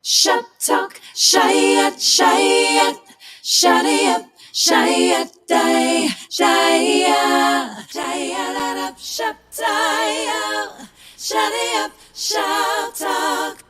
Shop talk, shy it, shutty up, shy it, die, up, shop tie, shutty up, shop talk.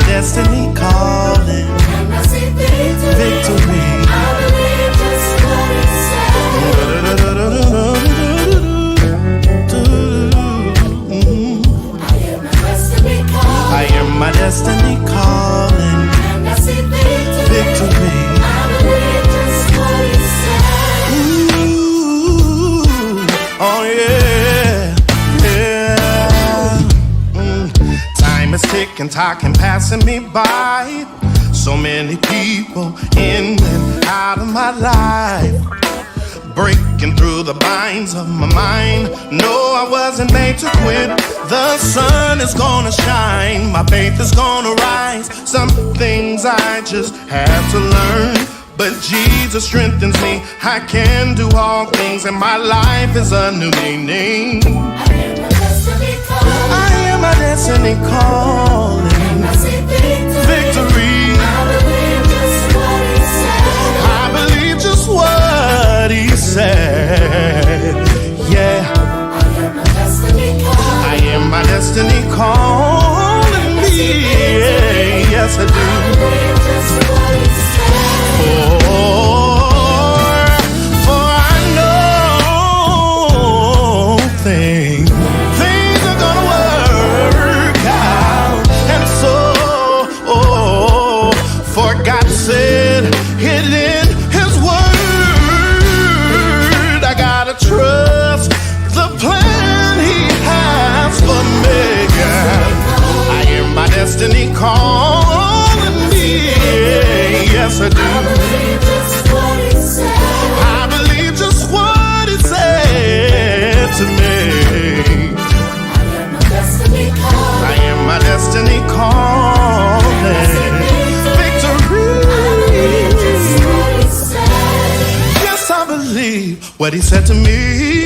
Destiny calling, and I see victory. I believe just what it said. I am my destiny calling. I am my destiny calling, and I see victory. I believe just what it said. Ooh, oh yeah. Time is ticking, talking, passing me by. So many people in and out of my life, breaking through the binds of my mind. No, I wasn't made to quit. The sun is gonna shine, my faith is gonna rise. Some things I just have to learn, but Jesus strengthens me. I can do all things, and my life is a new meaning. I am my destiny calling. And I see victory. I believe just what he said. I believe just what he said. Yeah. I am my destiny calling. I am my destiny calling me. Yes, I do. I believe just what he said. For I know things are gonna work out. And so, for God said it in his word, I gotta trust the plan he has for me. I am my destiny calling me. Yes, I do. I believe just what he said. I believe just what he said to me. I am my destiny calling. Victory. Yes, I believe what he said to me.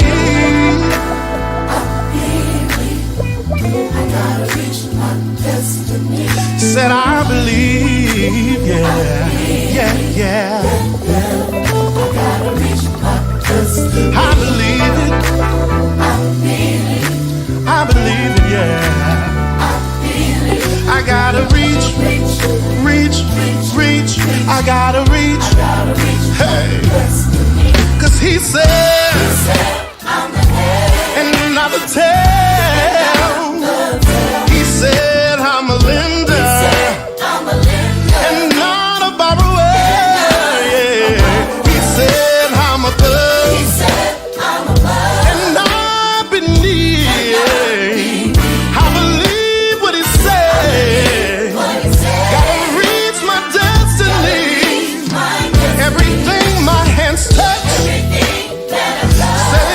I gotta reach my destiny. Said I believe, yeah, yeah. I gotta reach my destiny. I believe it. I believe it, yeah. I gotta reach. I gotta reach. Hey, 'cause he said, I'm the head and not the tail. He said, I'm a lender and not a borrower. Yeah. He said, I'm above and not beneath. I believe what he said. Gotta reach my destiny. Everything my hands touch, say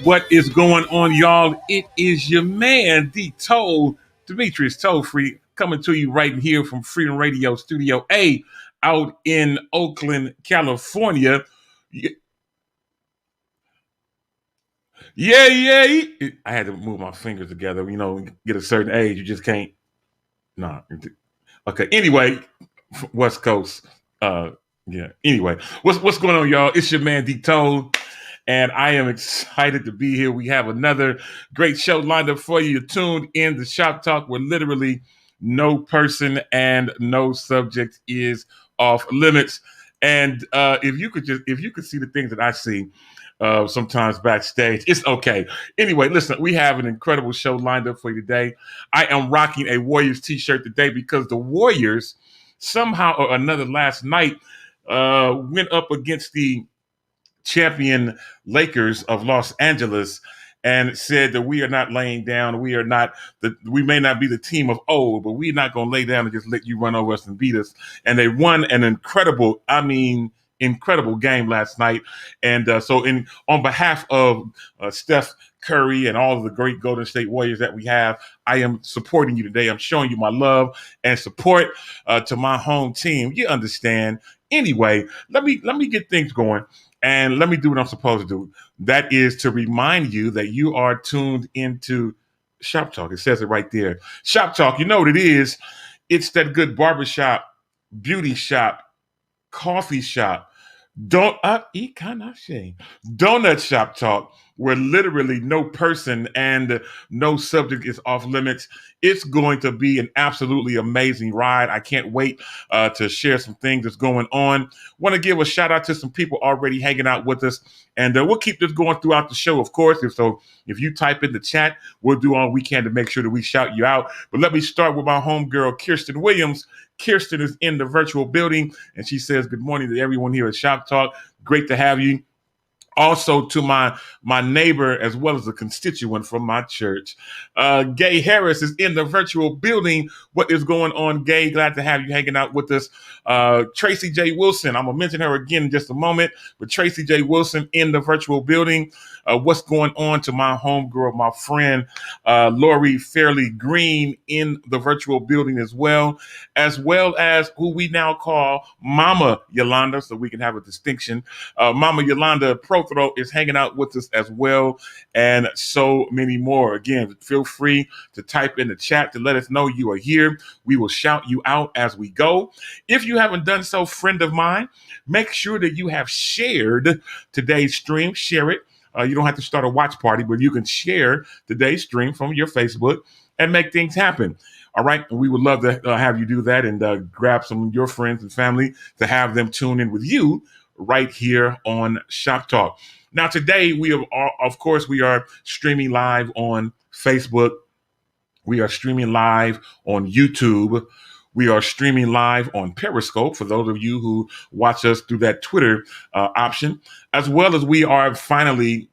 What is going on, y'all? It is your man, Demetrius Toll Free, coming to you right here from Freedom Radio Studio A out in Oakland, California. Yeah. I had to move my fingers together. Get a certain age, you just can't. Nah. Okay. Anyway, West Coast. Yeah. Anyway, what's going on, y'all? It's your man, D Toll. And I am excited to be here. We have another great show lined up for you. You're tuned in to Shop Talk, where literally no person and no subject is off limits. And if you could see the things that I see sometimes backstage, it's okay. Anyway, listen, we have an incredible show lined up for you today. I am rocking a Warriors t-shirt today because the Warriors somehow or another last night went up against the champion Lakers of Los Angeles and said that we are not laying down. We may not be the team of old, but we're not going to lay down and just let you run over us and beat us. And they won an incredible game last night. And on behalf of Steph Curry and all of the great Golden State Warriors that we have, I am supporting you today. I'm showing you my love and support to my home team. You understand? Anyway, let me get things going. And let me do what I'm supposed to do. That is to remind you that you are tuned into Shop Talk. It says it right there. Shop Talk, you know what it is. It's that good barbershop, beauty shop, coffee shop, donut shop talk, where literally no person and no subject is off limits. It's going to be an absolutely amazing ride. I can't wait to share some things that's going on. Want to give a shout out to some people already hanging out with us, and we'll keep this going throughout the show, of course. If you type in the chat, we'll do all we can to make sure that we shout you out. But let me start with my homegirl, Kirsten Williams. Kirsten is in the virtual building, and she says good morning to everyone here at Shop Talk. Great to have you. Also to my neighbor, as well as a constituent from my church. Gay Harris is in the virtual building. What is going on, Gay? Glad to have you hanging out with us. Tracy J. Wilson, I'm going to mention her again in just a moment, but Tracy J. Wilson in the virtual building. What's going on to my homegirl, my friend, Lori Fairley Green in the virtual building as well as who we now call Mama Yolanda, so we can have a distinction. Mama Yolanda Prothro is hanging out with us as well, and so many more. Again, feel free to type in the chat to let us know you are here. We will shout you out as we go. If you haven't done so, friend of mine, make sure that you have shared today's stream. Share it. You don't have to start a watch party, but you can share today's stream from your Facebook and make things happen. All right. We would love to have you do that and grab some of your friends and family to have them tune in with you right here on Shop Talk. Now, today we are streaming live on Facebook. We are streaming live on YouTube. We are streaming live on Periscope for those of you who watch us through that Twitter option, as well as we are finally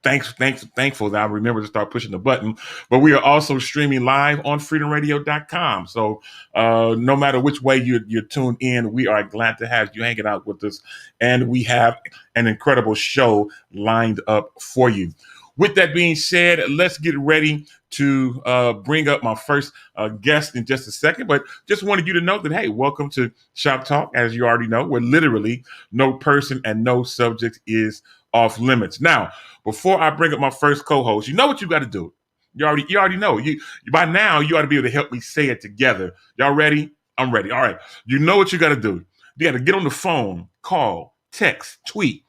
thankful that I remember to start pushing the button. But we are also streaming live on freedomradio.com. So no matter which way you're tuned in, we are glad to have you hanging out with us. And we have an incredible show lined up for you. With that being said, let's get ready to bring up my first guest in just a second. But just wanted you to know that, hey, welcome to Shop Talk. As you already know, where literally no person and no subject is off limits. Now, before I bring up my first co-host, you know what you got to do. You already know. You by now, you ought to be able to help me say it together. Y'all ready? I'm ready. All right. You know what you got to do. You got to get on the phone, call, text, tweet,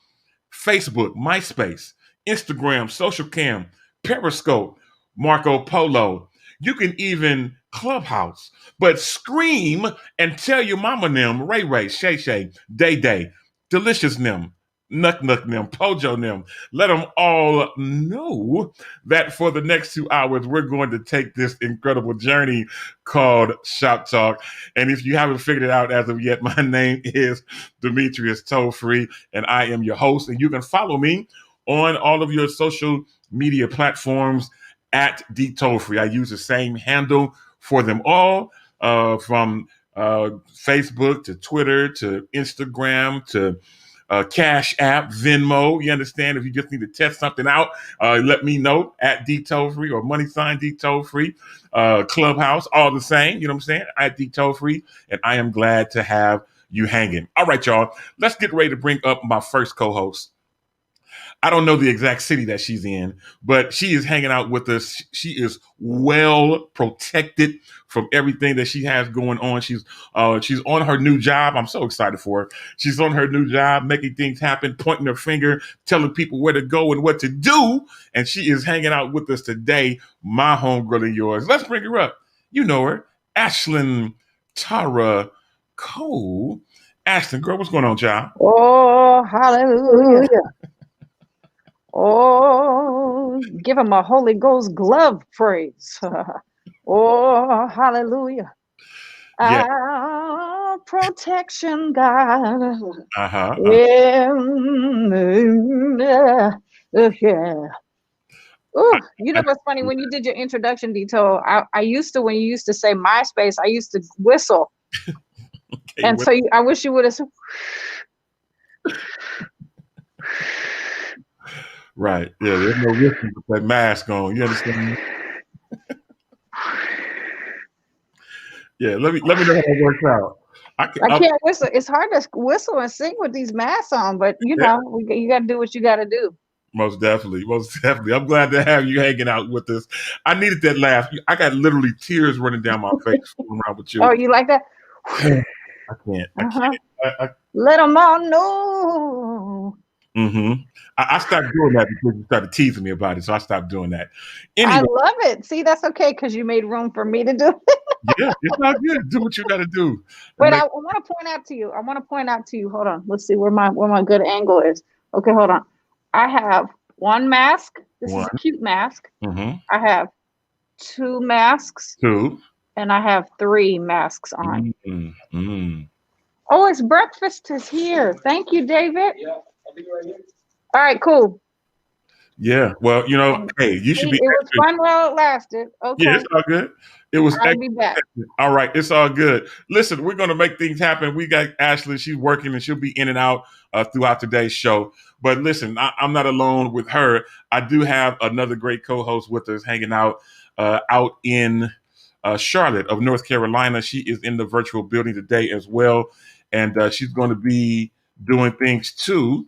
Facebook, MySpace, Instagram, Social Cam, Periscope, Marco Polo. You can even Clubhouse, but scream and tell your mama them, Ray Ray, Shay Shay, Day Day, Delicious them, Nuck Nuck them, Pojo them. Let them all know that for the next 2 hours, we're going to take this incredible journey called Shop Talk. And if you haven't figured it out as of yet, my name is Demetrius Toll Free, and I am your host. And you can follow me on all of your social media platforms at D Toll Free. I use the same handle for them all, from Facebook to Twitter to Instagram to Cash App, Venmo. You understand? If you just need to test something out, let me know at D Toll Free or money sign D Toll Free. Clubhouse, all the same. You know what I'm saying? At D Toll Free. And I am glad to have you hanging. All right, y'all. Let's get ready to bring up my first co-host. I don't know the exact city that she's in, but she is hanging out with us. She is well protected from everything that she has going on. She's on her new job. I'm so excited for her. She's on her new job, making things happen, pointing her finger, telling people where to go and what to do. And she is hanging out with us today, my homegirl and yours. Let's bring her up. You know her, Ashlyn Tara Cole. Ashlyn, girl, what's going on, child? Oh, hallelujah. Oh, give him a Holy Ghost glove praise. Oh, hallelujah. Yeah. Our protection, God. Uh-huh. Yeah. Ooh, you know what's funny? When you did your introduction, Dito, I used to, when you used to say MySpace, I used to whistle. Okay, and so I wish you would have said, right. Yeah, there's no whiskey with that mask on. You understand me? Yeah, let me know how that works out. I can't whistle. It's hard to whistle and sing with these masks on, but you know, you got to do what you got to do. Most definitely. I'm glad to have you hanging out with us. I needed that laugh. I got literally tears running down my face around with you. Oh, you like that? I can't. Let them all know. Mm-hmm. I stopped doing that because you started teasing me about it, so I stopped doing that. Anyway, I love it. See, that's okay because you made room for me to do it. Yeah, it's not good. Do what you got to do. But I want to point out to you. Hold on. Let's see where my good angle is. Okay, hold on. I have one mask. This is a cute mask. Mm-hmm. I have two masks. And I have three masks on. Mm-hmm. Oh, it's breakfast is here. Thank you, David. Yeah, I'll be right here. All right, cool. Yeah, well, you know, hey, you should be. It was fun while it lasted. Okay. Yeah, it's all good. It was. I'll be back. All right, it's all good. Listen, we're gonna make things happen. We got Ashley. She's working, and she'll be in and out throughout today's show. But listen, I'm not alone with her. I do have another great co-host with us, hanging out in Charlotte of North Carolina. She is in the virtual building today as well, and she's going to be doing things too.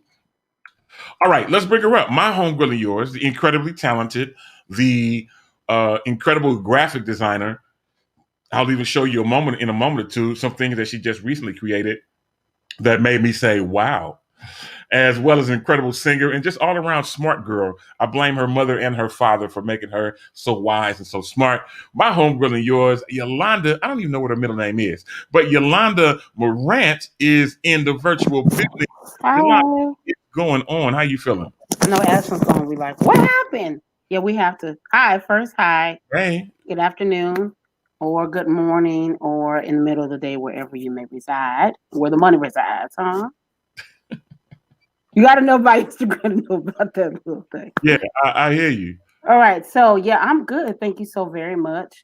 All right, let's bring her up. My homegirl and yours, the incredibly talented, the incredible graphic designer. I'll even show you in a moment or two some things that she just recently created that made me say, wow. As well as an incredible singer and just all around smart girl. I blame her mother and her father for making her so wise and so smart. My homegirl and yours, Yolanda, I don't even know what her middle name is, but Yolanda Morant is in the virtual building. Yolanda, what's going on? How you feeling? I know Ashlyn's going to be like, what happened? Yeah, we have to. Hi. Hey. Good afternoon, or good morning, or in the middle of the day, wherever you may reside, where the money resides, huh? You got to know about Instagram to know about that little thing. Yeah, I hear you. All right. So, yeah, I'm good. Thank you so very much.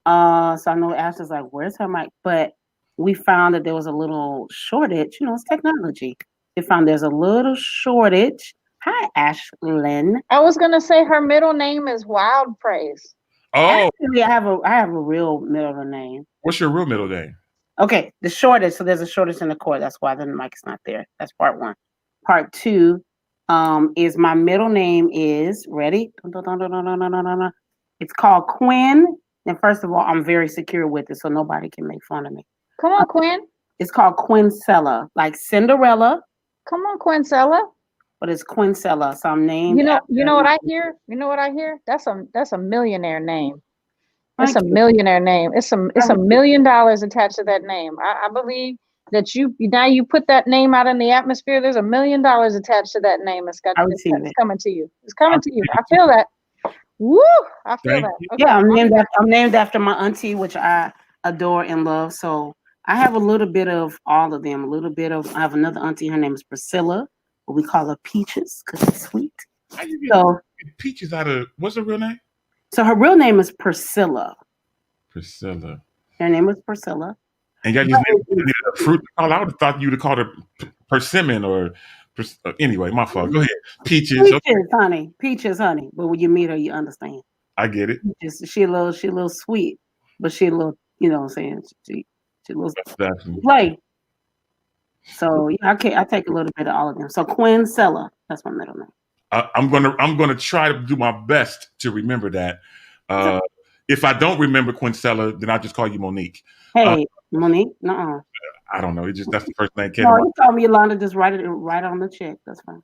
So I know Ashley's like, where's her mic? But we found that there was a little shortage. You know, it's technology. We found there's a little shortage. Hi, Ashlyn. I was going to say her middle name is Wild Praise. Oh. Actually, I have a real middle name. What's your real middle name? Okay, the shortage. So there's a shortage in the cord. That's why the mic is not there. That's part one. Part two is my middle name is, ready? It's called Quinn. And first of all, I'm very secure with it, so nobody can make fun of me. Come on, Quinn. It's called Quincella, like Cinderella. Come on, Quincella. But it's Quincella, so I'm named. You know what I hear? You know what I hear? That's a millionaire name. That's a millionaire name. It's $1 million attached to that name. I believe that you put that name out in the atmosphere. There's $1 million attached to that name. It's coming to you. It's coming to you. I feel that. Woo! I feel that. Okay. Yeah, I'm named after my auntie, which I adore and love. So I have a little bit of all of them. I have another auntie. Her name is Priscilla, but we call her Peaches because she's sweet. How you get Peaches out of, what's her real name? So her real name is Priscilla. Priscilla. Her name is Priscilla. And y'all just needed a fruit to call out. I would have thought you would have called her persimmon or Anyway, my fault. Go ahead. Peaches. Peaches, honey. Peaches, honey. But when you meet her, you understand. I get it. She a little sweet, but she a little, you know what I'm saying? She a little Definitely. play. So yeah, I take a little bit of all of them. So Quinn Sella, that's my middle name. I'm gonna try to do my best to remember that. If I don't remember Quincella, then I'll just call you Monique. Hey, Monique, nuh-uh. I don't know. That's the first name came No, to you call me Yolanda, just write it right on the check. That's fine.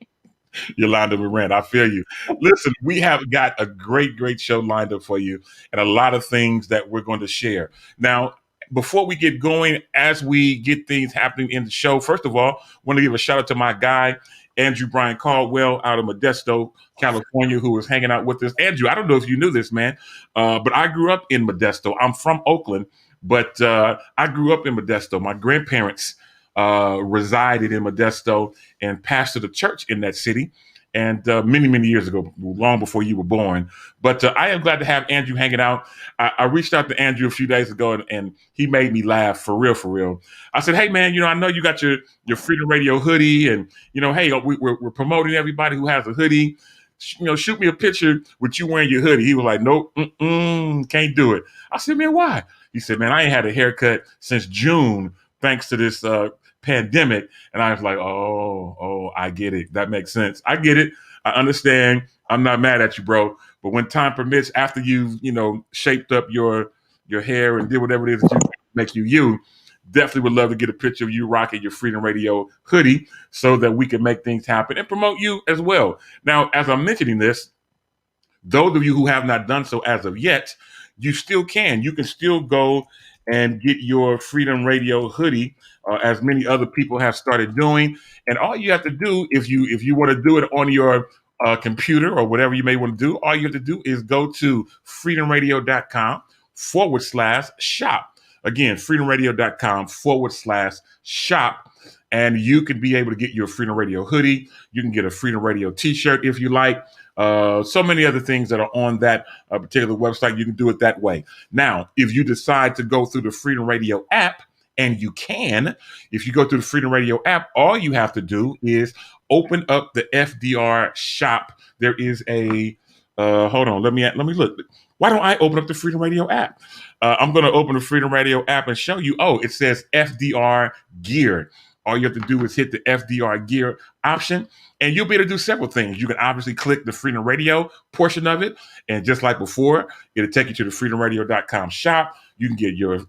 Yolanda Miranda. I feel you. Listen, we have got a great show lined up for you and a lot of things that we're going to share. Now, before we get going, as we get things happening in the show, first of all, I want to give a shout out to my guy, Andrew Brian Caldwell out of Modesto, California, who was hanging out with us. Andrew, I don't know if you knew this, man, but I grew up in Modesto. I'm from Oakland, but I grew up in Modesto. My grandparents resided in Modesto and pastored a church in that city. And many years ago, long before you were born. But I am glad to have Andrew hanging out. I reached out to Andrew a few days ago, and he made me laugh for real. I said, hey, man, I know you got your Freedom Radio hoodie, and, hey, we're promoting everybody who has a hoodie. Shoot me a picture with you wearing your hoodie. He was like, nope, can't do it. I said, man, why? He said, man, I ain't had a haircut since June, thanks to this pandemic. And I was like, oh, I get it. That makes sense. I get it. I understand. I'm not mad at you, bro. But when time permits, after you've, shaped up your hair and did whatever it is that you make you, definitely would love to get a picture of you rocking your Freedom Radio hoodie so that we can make things happen and promote you as well. Now, as I'm mentioning this, those of you who have not done so as of yet, you still can. You can still go and get your Freedom Radio hoodie, as many other people have started doing. And all you have to do, if you want to do it on your computer or whatever you may want to do, all you have to do is go to freedomradio.com/shop. Again, freedomradio.com/shop. And you can be able to get your Freedom Radio hoodie. You can get a Freedom Radio t-shirt if you like. So many other things that are on that particular website. You can do it that way. Now, if you decide to go through the Freedom Radio app, and you can, if you go through the Freedom Radio app, all you have to do is open up the FDR shop. There is a, hold on, let me look. Why don't I open up the Freedom Radio app? I'm going to open the Freedom Radio app and show you. Oh, it says FDR gear. All you have to do is hit the FDR gear option, and you'll be able to do several things. You can obviously click the Freedom Radio portion of it, and just like before, it'll take you to the freedomradio.com shop. You can get your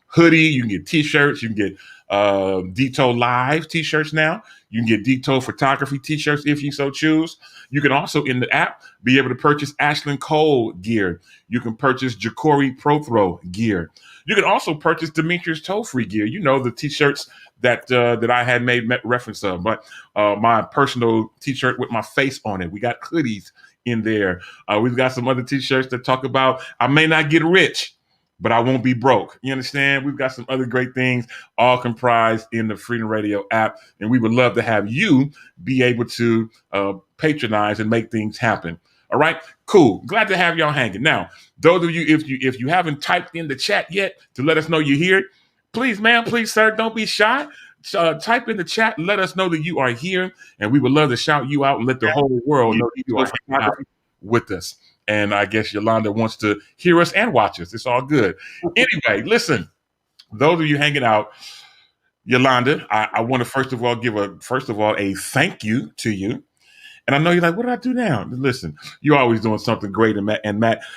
hoodie, you can get t-shirts, you can get Dito Live t-shirts now. You can get Dito Photography t-shirts if you so choose. You can also, in the app, be able to purchase Ashlyn Cole gear. You can purchase Jacory Pro Throw gear. You can also purchase Demetrius Toll-Free gear. The t-shirts that I had made reference of. But my personal t-shirt with my face on it. We got hoodies in there. We've got some other t-shirts that talk about I may not get rich, but I won't be broke. You understand? We've got some other great things all comprised in the Freedom Radio app, and we would love to have you be able to patronize and make things happen. All right, cool. Glad to have y'all hanging. Now, those of you, if you haven't typed in the chat yet to let us know you're here, please, ma'am, please, sir, don't be shy. Type in the chat, let us know that you are here, and we would love to shout you out and let the whole world know that you are hanging out with us. And I guess Yolanda wants to hear us and watch us. It's all good. Anyway, listen, those of you hanging out, Yolanda, I want to first of all give a thank you to you. And I know you're like, what did I do now? Listen, you're always doing something great and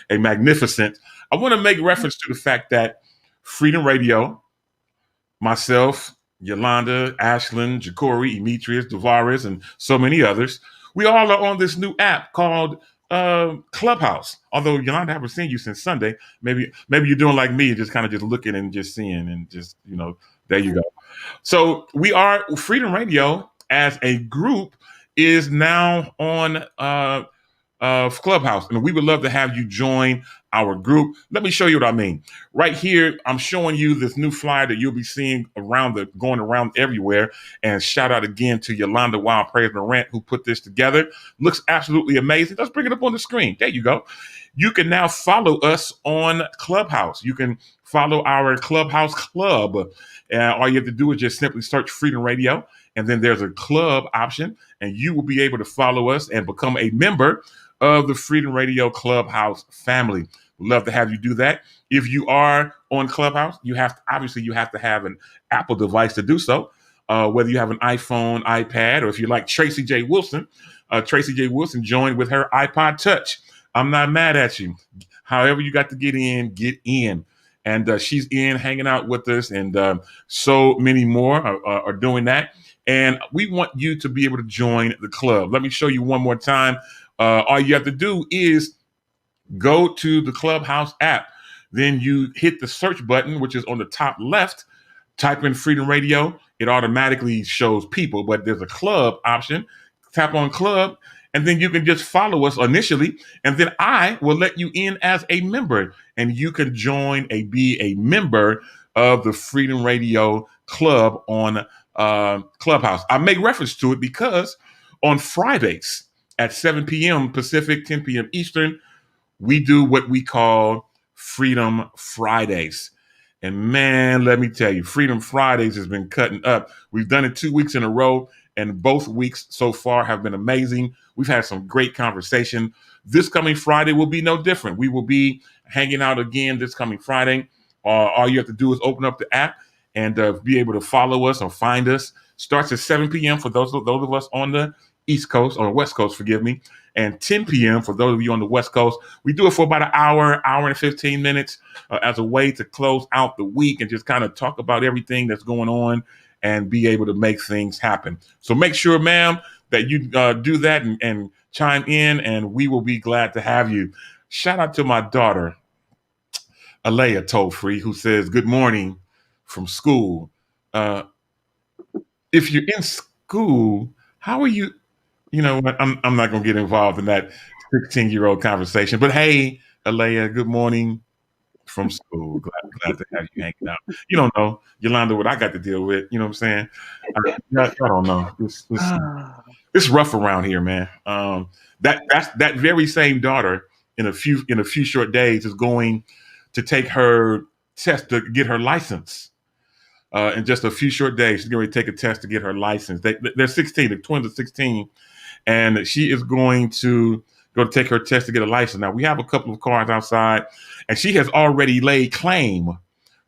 magnificent. I want to make reference to the fact that Freedom Radio, myself, Yolanda, Ashlyn, Jacory, Demetrius, Davaris, and so many others, we all are on this new app called Clubhouse. Although Yolanda, I haven't seen you since Sunday. Maybe you're doing like me, just kind of just looking and just seeing and just, there you go. So we are Freedom Radio as a group is now on Clubhouse, and we would love to have you join our group. Let me show you what I mean. Right here, I'm showing you this new flyer that you'll be seeing going around everywhere. And shout out again to Yolanda Wild Praise Morant, who put this together. Looks absolutely amazing. Let's bring it up on the screen. There you go. You can now follow us on Clubhouse. You can follow our Clubhouse club. All you have to do is just simply search Freedom Radio, And then there's a club option, and you will be able to follow us and become a member of the Freedom Radio Clubhouse family. We'd love to have you do that. If you are on Clubhouse, you have to have an Apple device to do so. Whether you have an iPhone, iPad, or if you're like Tracy J. Wilson, Tracy J. Wilson joined with her iPod Touch. I'm not mad at you. However you got to get in, get in. And she's in hanging out with us, and so many more are doing that. And we want you to be able to join the club. Let me show you one more time. All you have to do is go to the Clubhouse app. Then you hit the search button, which is on the top left. Type in Freedom Radio. It automatically shows people, but there's a club option. Tap on club, and then you can just follow us initially, and then I will let you in as a member, and you can be a member of the Freedom Radio Club on Clubhouse. I make reference to it because on Fridays at 7 p.m. Pacific, 10 p.m. Eastern, we do what we call Freedom Fridays. And man, let me tell you, Freedom Fridays has been cutting up. We've done it 2 weeks in a row, and both weeks so far have been amazing. We've had some great conversation. This coming Friday will be no different. We will be hanging out again this coming Friday. All you have to do is open up the app and be able to follow us or find us. Starts at 7 p.m. for those of us on the East Coast, or West Coast, forgive me, and 10 p.m. for those of you on the West Coast. We do it for about an hour and 15 minutes as a way to close out the week and just kind of talk about everything that's going on and be able to make things happen. So make sure, ma'am, that you do that and chime in, and we will be glad to have you. Shout out to my daughter, Alea Toll-Free, who says, good morning from school. If you're in school, how are you? You know what? I'm not going to get involved in that 16-year-old conversation. But hey, Alea, good morning from school. Glad to have you hanging out. You don't know, Yolanda, what I got to deal with. You know what I'm saying? I don't know. It's rough around here, man. That very same daughter in a few short days is going to take her test to get her license. In just a few short days, she's going to take a test to get her license. They're 16. The twins are 16. And she is going to go take her test to get a license. Now, we have a couple of cars outside, and she has already laid claim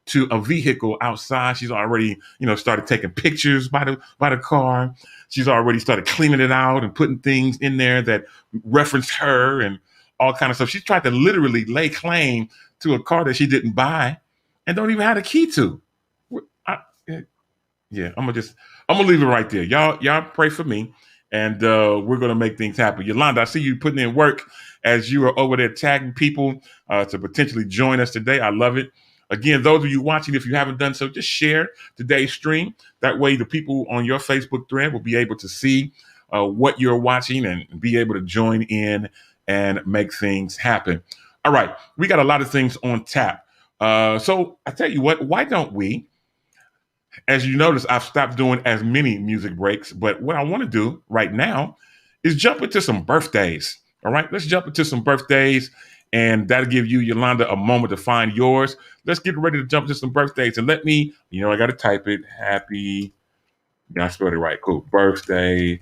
to a vehicle outside. She's already, started taking pictures by the car. She's already started cleaning it out and putting things in there that reference her and all kind of stuff. She's tried to literally lay claim to a car that she didn't buy and don't even have a key to. I'm gonna leave it right there. Y'all pray for me. And we're going to make things happen. Yolanda, I see you putting in work as you are over there tagging people to potentially join us today. I love it. Again, those of you watching, if you haven't done so, just share today's stream. That way the people on your Facebook thread will be able to see what you're watching and be able to join in and make things happen. All right. We got a lot of things on tap. So I tell you what, why don't we? As you notice, I've stopped doing as many music breaks, but what I want to do right now is jump into some birthdays. All right, let's jump into some birthdays, and that'll give you, Yolanda, a moment to find yours. Let's get ready to jump into some birthdays, and let me, I got to type it. Happy, I spelled it right. Cool. Birthday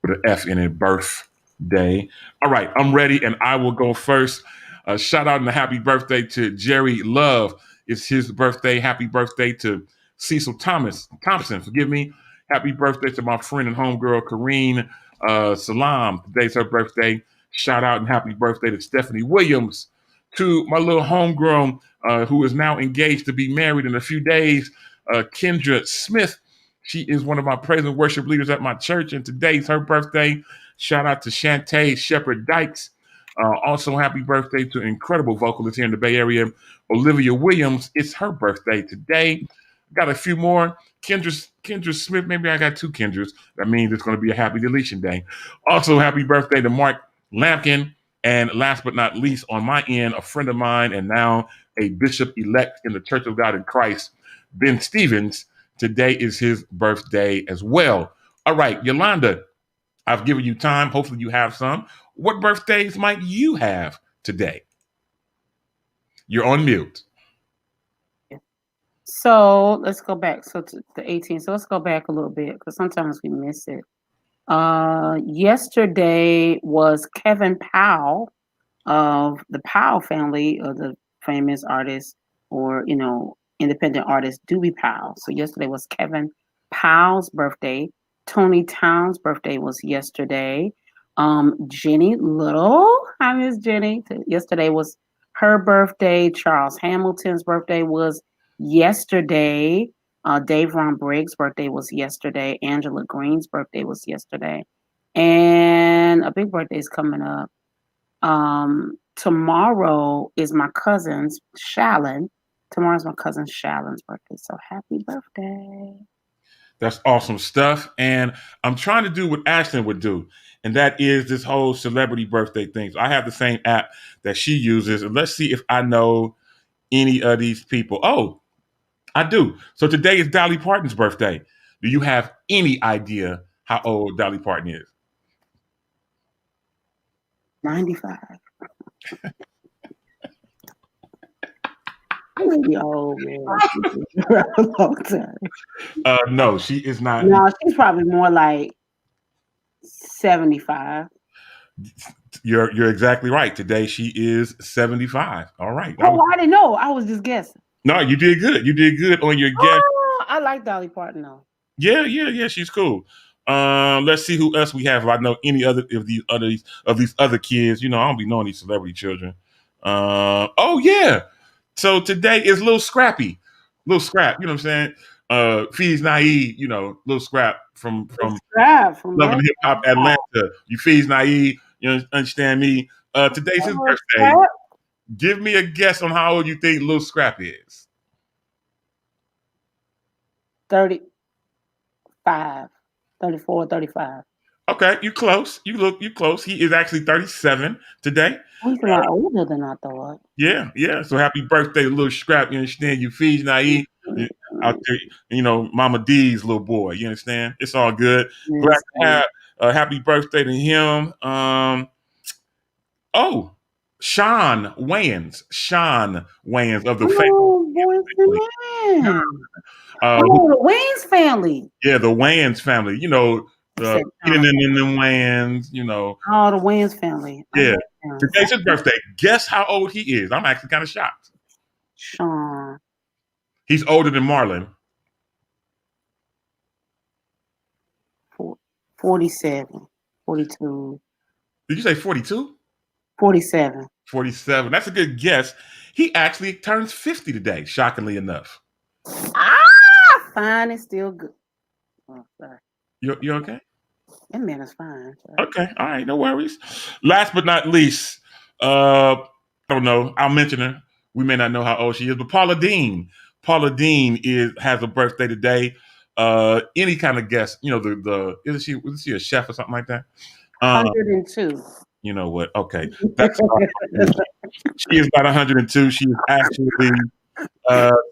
with an F in it, birthday. All right, I'm ready, and I will go first. Shout out and a happy birthday to Jerry Love. It's his birthday. Happy birthday to Cecil Thompson, forgive me. Happy birthday to my friend and homegirl, Kareen Salam. Today's her birthday. Shout out and happy birthday to Stephanie Williams. To my little homegirl who is now engaged to be married in a few days, Kendra Smith. She is one of my praise and worship leaders at my church, and today's her birthday. Shout out to Shantae Shepherd Dykes. Also, happy birthday to incredible vocalist here in the Bay Area, Olivia Williams. It's her birthday today. Got a few more. Kendra Smith. Maybe I got two Kendras. That means it's going to be a happy deletion day. Also, happy birthday to Mark Lampkin. And last but not least, on my end, a friend of mine and now a bishop-elect in the Church of God in Christ, Ben Stevens. Today is his birthday as well. All right, Yolanda, I've given you time. Hopefully you have some. What birthdays might you have today? You're on mute. So let's go back. So to the 18th. So let's go back a little bit because sometimes we miss it. Yesterday was Kevin Powell of the Powell family of the famous artist or independent artist Doobie Powell. So yesterday was Kevin Powell's birthday. Tony Towns' birthday was yesterday. Jenny Little, hi Miss Jenny. Yesterday was her birthday. Charles Hamilton's birthday was yesterday. Dave Ron Briggs' birthday was yesterday. Angela Green's birthday was yesterday. And a big birthday is coming up. Tomorrow is my cousin's Shallon. Tomorrow's my cousin Shallon's birthday. So happy birthday. That's awesome stuff. And I'm trying to do what Ashlyn would do. And that is this whole celebrity birthday thing. So I have the same app that she uses. And let's see if I know any of these people. Oh, I do. So today is Dolly Parton's birthday. Do you have any idea how old Dolly Parton is? 95. Maybe old, man. A long time. No, she is not. No, she's probably more like 75. You're exactly right. Today she is 75. All right. Oh, I didn't know. I was just guessing. No, you did good. You did good on your guess. Oh, I like Dolly Parton though. Yeah. She's cool. Let's see who else we have. If I know any other of these other kids, I don't be knowing these celebrity children. Oh yeah. So today is Little Scrappy. Little Scrap, you know what I'm saying? Fees Naive, Little Scrap from Love and Hip Hop Atlanta. You Fees Naive, you understand me? Today's his birthday. Scrap? Give me a guess on how old you think Little Scrap is. 35, 34, 35. Okay, you close. You close. He is actually 37 today. He's a lot older than I thought. Yeah. So happy birthday, Little Scrap. You understand? You Fees Naive. Out there, Mama D's little boy. You understand? It's all good. Yes. Glad to have a happy birthday to him. Sean Wayans of the family. The Wayans family. Yeah, the Wayans family. The Wayans. Oh, the Wayans family. Yeah. Today's his birthday. Guess how old he is? I'm actually kind of shocked. Sean. He's older than Marlon. 47, 42. Did you say 42? 47. 47. That's a good guess. He actually turns 50 today, shockingly enough. Fine is still good. Oh, sorry. You okay? That man is fine. Sorry. Okay. All right. No worries. Last but not least, I don't know. I'll mention her. We may not know how old she is, but Paula Deen. Paula Deen has a birthday today. Any kind of guess? Was she a chef or something like that? 102. You know what? Okay, that's she is about 102. She is actually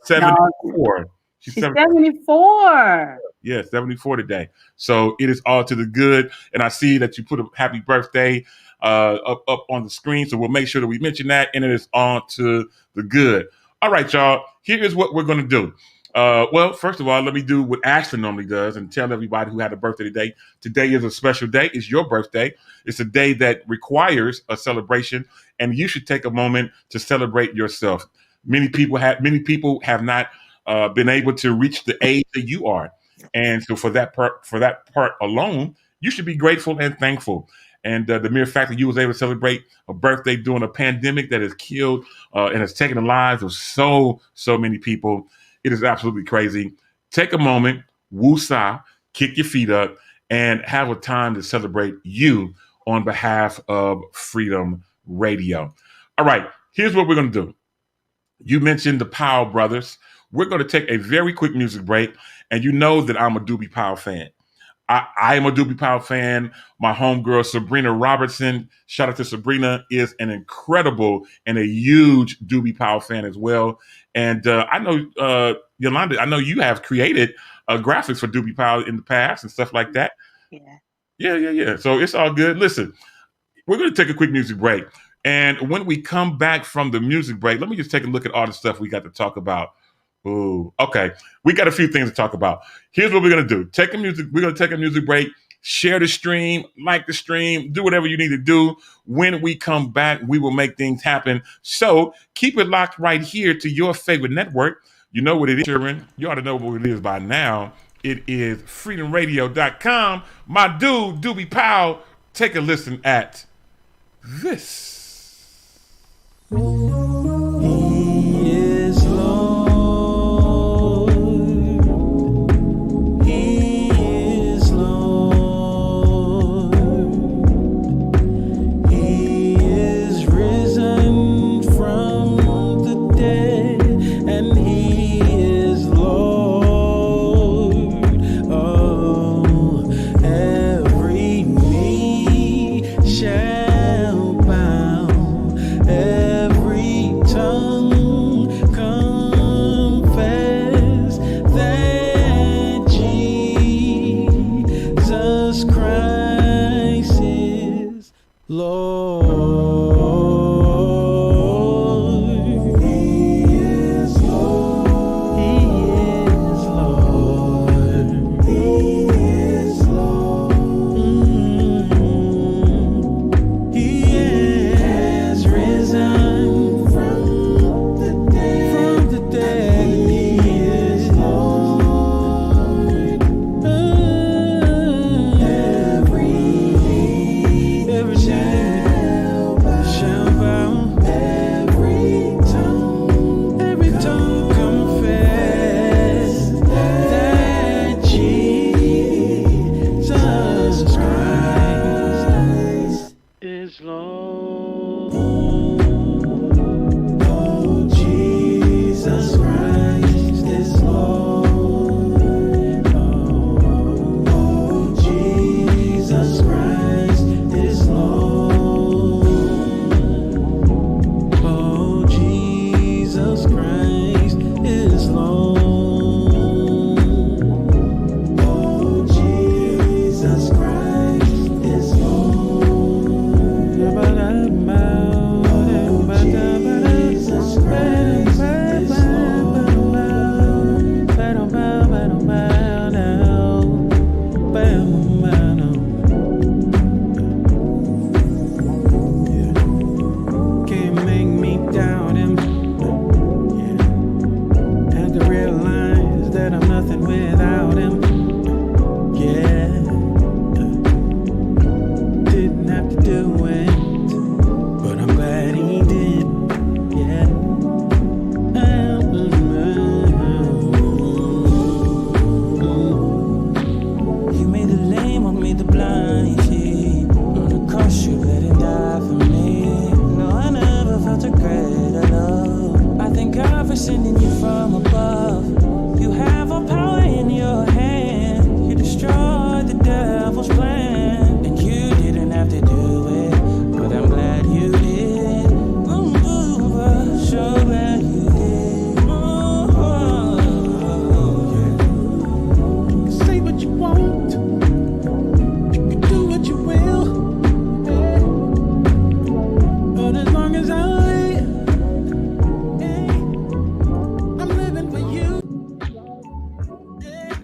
74. She's 74. Yeah, 74 today. So it is all to the good. And I see that you put a happy birthday up on the screen. So we'll make sure that we mention that. And it is on to the good. All right, y'all. Here is what we're going to do. Well, first of all, let me do what Ashlyn normally does and tell everybody who had a birthday today. Today is a special day. It's your birthday. It's a day that requires a celebration, and you should take a moment to celebrate yourself. Many people have not been able to reach the age that you are, and so for that part alone, you should be grateful and thankful. And the mere fact that you was able to celebrate a birthday during a pandemic that has killed and has taken the lives of so many people. It is absolutely crazy. Take a moment, woosah, kick your feet up, and have a time to celebrate you on behalf of Freedom Radio. All right, here's what we're going to do. You mentioned the Powell brothers. We're going to take a very quick music break, and you know that I'm a Doobie Powell fan. I am a Doobie Powell fan. My homegirl, Sabrina Robertson, shout out to Sabrina, is an incredible and a huge Doobie Powell fan as well. And I know, Yolanda, I know you have created graphics for Doobie Powell in the past and stuff like that. Yeah. So it's all good. Listen, we're going to take a quick music break. And when we come back from the music break, let me just take a look at all the stuff we got to talk about Ooh, okay. We got a few things to talk about. Here's what we're gonna do. We're gonna take a music break, share the stream, like the stream, do whatever you need to do. When we come back, we will make things happen. So keep it locked right here to your favorite network. You know what it is, Sharon. You ought to know what it is by now. It is freedomradio.com. My dude, Doobie Powell. Take a listen at this. He is Lord. He is Lord. He is risen from the dead, and He is Lord. Oh, every knee shall bow, every tongue confess that Jesus Christ is Lord. He is Lord. He is Lord. He is Lord. He has risen from the dead, and He is Lord. Every knee shall bow, every tongue confess that Jesus Christ is Lord. Oh, Jesus Christ is Lord. Oh, Jesus Christ is Lord. Oh, Jesus Christ is Lord. Oh, Jesus Christ is Lord. Jesus Christ is Can't make me doubt Him. Had to realize that I'm nothing without Him. Yeah, didn't have to do it, but I'm glad He did. Yeah. You made the lame, I made the blind. You see, on the cross you let Him die for me. No, I never felt a greater love. I thank God for sending You from above. You have all power in Your hand. You destroyed the devil's plan, and You didn't have to do it, but I'm glad You did. So glad You did. You can say what you want, you can do what you will, yeah. But as long as I live, yeah, I'm living for You. Yeah.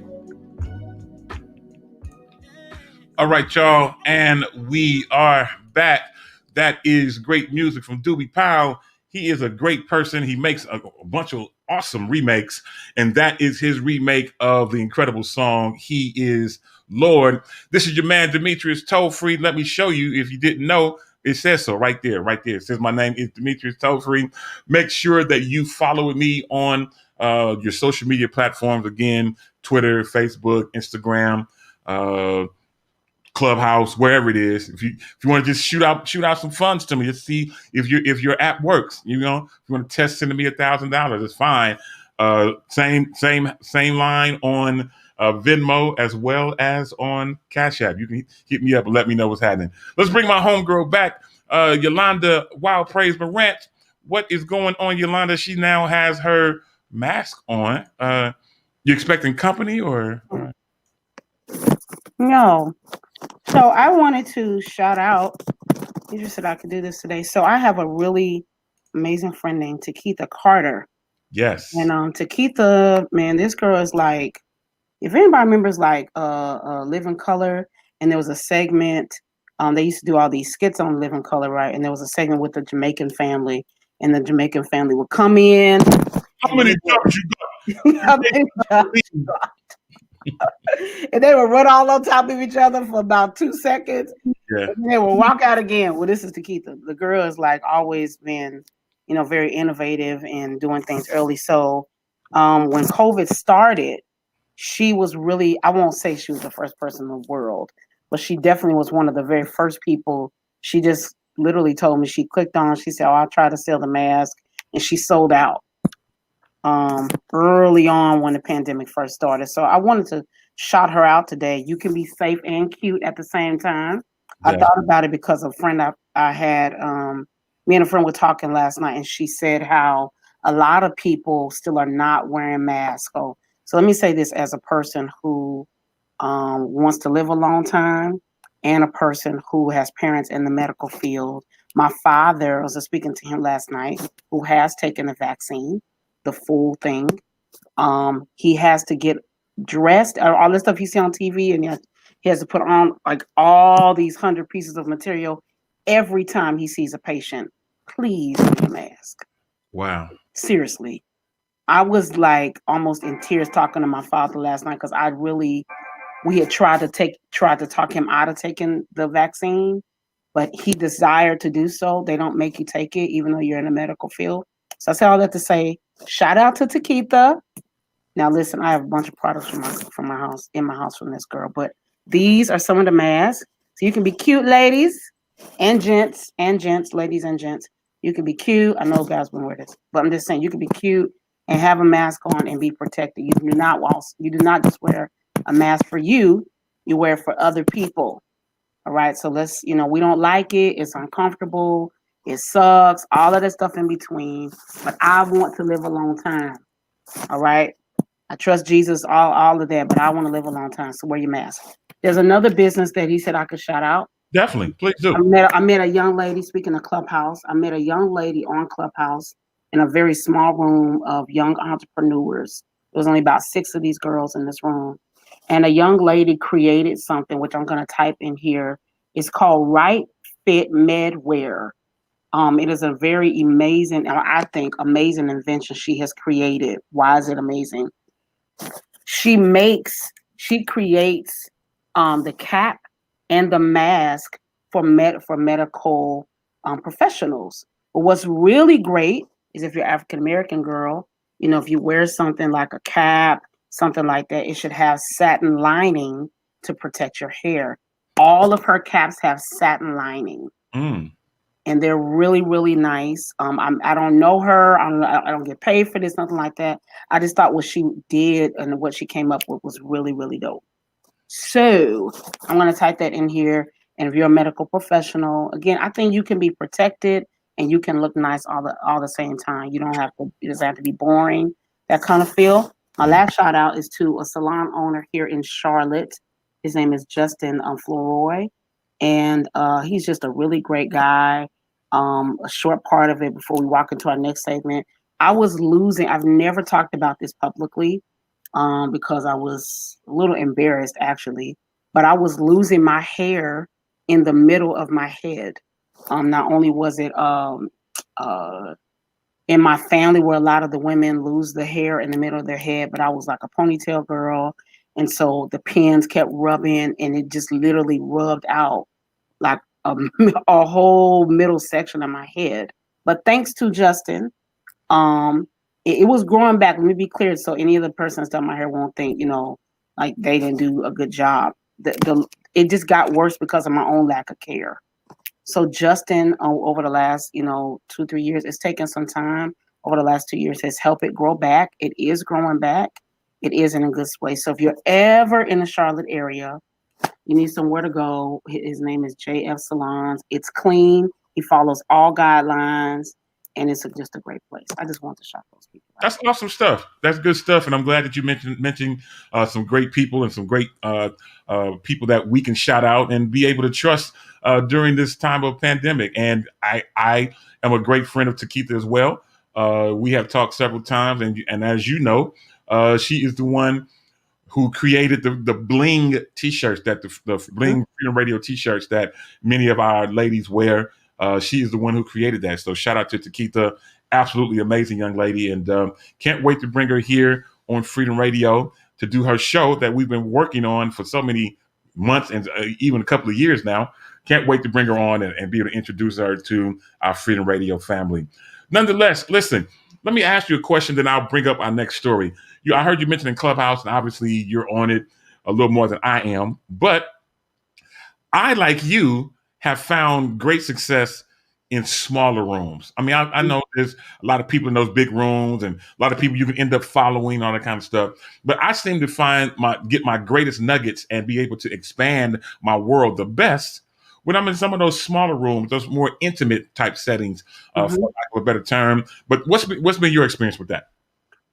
All right, y'all, and we are back. That is great music from Doobie Powell. He is a great person. He makes a bunch of awesome remakes, and that is his remake of the incredible song "He Is Lord." This is your man Demetrius Toll Free. Let me show you if you didn't know. It says so right there, right there. It says my name is Demetrius Toll Free. Make sure that you follow me on your social media platforms. Again, Twitter, Facebook, Instagram. Clubhouse, wherever it is. If you want to just shoot out some funds to me, just see if your app works. You know, if you want to test sending me $1,000, it's fine. Same line on Venmo as well as on Cash App. You can hit me up and let me know what's happening. Let's bring my homegirl back, Yolanda Wild Praise Morant. What is going on, Yolanda? She now has her mask on. You expecting company or? No. So I wanted to shout out. You just said I could do this today. So I have a really amazing friend named Takitha Carter. Yes. And Takitha, man, this girl is like, if anybody remembers like Living Color, and there was a segment, they used to do all these skits on Living Color, right? And there was a segment with the Jamaican family, and the Jamaican family would come in. How many jobs you How many jobs you got? And they would run all on top of each other for about 2 seconds. Yeah. And they would walk out again. Well, this is Takitha. The girl has like always been, very innovative and doing things early. So when COVID started, she was really, I won't say she was the first person in the world, but she definitely was one of the very first people. She just literally told me, she clicked on, she said, "Oh, I'll try to sell the mask." And she sold out early on when the pandemic first started. So I wanted to shout her out today. You can be safe and cute at the same time. I Yeah. thought about it because a friend I had, me and a friend were talking last night, and she said how a lot of people still are not wearing masks. So let me say this as a person who wants to live a long time, and a person who has parents in the medical field. My father, I was speaking to him last night, who has taken the vaccine, the full thing. He has to get dressed, all the stuff you see on TV, and he has to put on like all these 100 pieces of material every time he sees a patient. Please wear a mask. Wow. Seriously. I was like almost in tears talking to my father last night because we had tried to talk him out of taking the vaccine, but he desired to do so. They don't make you take it, even though you're in the medical field. So I said all that to say, shout out to Takitha. Now listen, I have a bunch of products from my house from this girl, but these are some of the masks. So you can be cute, ladies and gents, ladies and gents. You can be cute. I know guys wouldn't wear this, but I'm just saying you can be cute and have a mask on and be protected. You do not just wear a mask for you. You wear it for other people. All right. So we don't like it. It's uncomfortable. It sucks. All of that stuff in between. But I want to live a long time. All right. I trust Jesus, all of that, but I want to live a long time. So wear your mask. There's another business that he said I could shout out. Definitely. Please do. I met a young lady, speaking of Clubhouse. I met a young lady on Clubhouse in a very small room of young entrepreneurs. There was only about 6 of these girls in this room. And a young lady created something, which I'm going to type in here. It's called Right Fit Medwear. It is a very amazing, I think, amazing invention she has created. Why is it amazing? She creates the cap and the mask for medical professionals. But what's really great is if you're African American girl, if you wear something like a cap, something like that, it should have satin lining to protect your hair. All of her caps have satin lining. Mm. And they're really, really nice. I don't know her. I don't get paid for this, nothing like that. I just thought what she did and what she came up with was really, really dope. So I'm going to type that in here. And if you're a medical professional, again, I think you can be protected and you can look nice all the same time. It doesn't have to be boring, that kind of feel. My last shout out is to a salon owner here in Charlotte. His name is Justin Floroy. And he's just a really great guy. A short part of it before we walk into our next segment. I've never talked about this publicly because I was a little embarrassed actually, but I was losing my hair in the middle of my head. Not only was it in my family where a lot of the women lose the hair in the middle of their head, but I was like a ponytail girl. And so the pins kept rubbing and it just literally rubbed out like a whole middle section of my head. But thanks to Justin, it was growing back. Let me be clear, so any of the persons done my hair won't think, like they didn't do a good job. It just got worse because of my own lack of care. So Justin, over the last 2-3 years, it's taken some time. Over the last 2 years, has helped it grow back. It is growing back. It is in a good way. So if you're ever in the Charlotte area, you need somewhere to go. His name is JF Salons. It's clean. He follows all guidelines, and it's just a great place. I just want to shout those people out. That's awesome stuff. That's good stuff, and I'm glad that you mentioned some great people and some great people that we can shout out and be able to trust during this time of pandemic. And I am a great friend of Takitha as well. We have talked several times, and as you know, she is the one who created the bling t-shirts that the bling Freedom Radio t-shirts that many of our ladies wear. She is the one who created that. So shout out to Takitha, absolutely amazing young lady, and can't wait to bring her here on Freedom Radio to do her show that we've been working on for so many months and even a couple of years now. Can't wait to bring her on and be able to introduce her to our Freedom Radio family. Nonetheless, listen, let me ask you a question, then I'll bring up our next story. I heard you mention in Clubhouse, and obviously you're on it a little more than I am, but I, like you, have found great success in smaller rooms. I mean, I know there's a lot of people in those big rooms and a lot of people you can end up following, all that kind of stuff. But I seem to get my greatest nuggets and be able to expand my world the best when I'm in some of those smaller rooms, those more intimate type settings, for lack of a better term. But what's been your experience with that?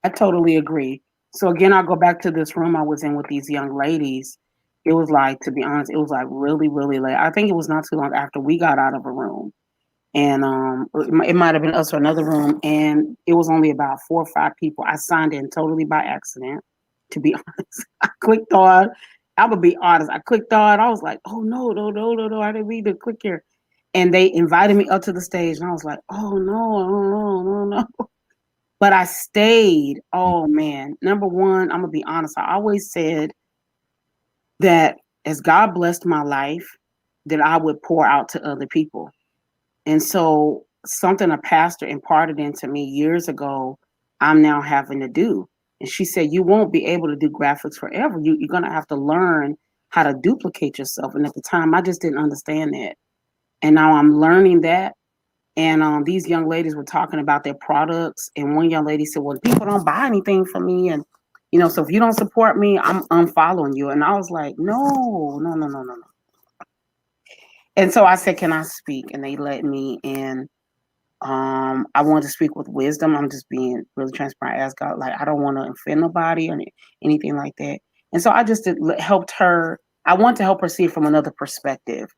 I totally agree. So again, I'll go back to this room I was in with these young ladies. It was like, to be honest, it was like really, really late. I think it was not too long after we got out of a room. And it might have been us or another room. And it was only about 4 or 5 people. I signed in totally by accident, to be honest. I clicked on, I'm going to be honest. I clicked on, I was like, oh, no, I didn't mean to click here. And they invited me up to the stage. And I was like, oh, no. But I stayed. Oh, man. Number one, I'm going to be honest. I always said that as God blessed my life, that I would pour out to other people. And so something a pastor imparted into me years ago, I'm now having to do. And she said, you won't be able to do graphics forever. You're going to have to learn how to duplicate yourself. And at the time, I just didn't understand that. And now I'm learning that. And these young ladies were talking about their products. And one young lady said, well, people don't buy anything from me. And, so if you don't support me, I'm unfollowing you. And I was like, no. And so I said, can I speak? And they let me. And I wanted to speak with wisdom. I'm just being really transparent. I asked God, like, I don't want to offend nobody or anything like that. And so I just helped her. I want to help her see it from another perspective.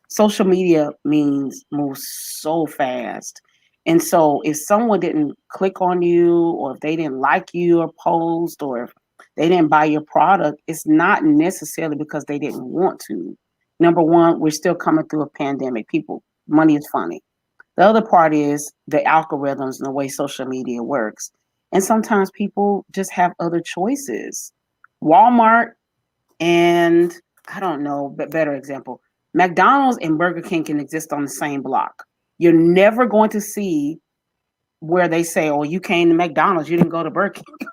Social media moves so fast. And so if someone didn't click on you, or if they didn't like your post, or if they didn't buy your product, it's not necessarily because they didn't want to. Number one, we're still coming through a pandemic. Money is funny. The other part is the algorithms and the way social media works. And sometimes people just have other choices. Walmart and, I don't know, but better example, McDonald's and Burger King can exist on the same block. You're never going to see where they say, oh, you came to McDonald's, you didn't go to Burger King.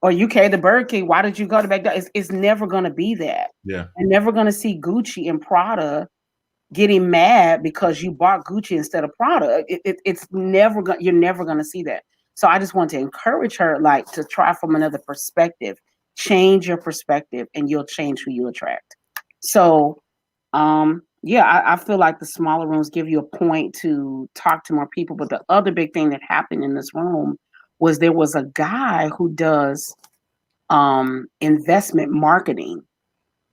Or you came to Burger King, why did you go to McDonald's? It's never going to be that. Yeah. You're never going to see Gucci and Prada getting mad because you bought Gucci instead of Prada. It's never going. You're never going to see that. So I just want to encourage her, like, to try from another perspective. Change your perspective, and you'll change who you attract. So, I feel like the smaller rooms give you a point to talk to more people. But the other big thing that happened in this room was there was a guy who does investment marketing.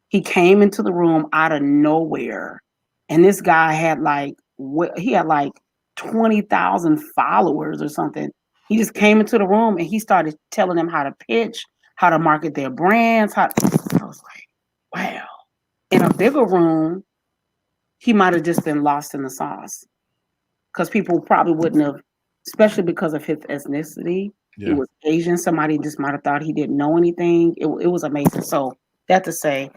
He came into the room out of nowhere. And this guy had like 20,000 followers or something. He just came into the room and he started telling them how to pitch, how to market their brands. I was like, wow. In a bigger room, he might have just been lost in the sauce, because people probably wouldn't have, especially because of his ethnicity. Yeah. He was Asian. Somebody just might have thought he didn't know anything. It was amazing. So that to say,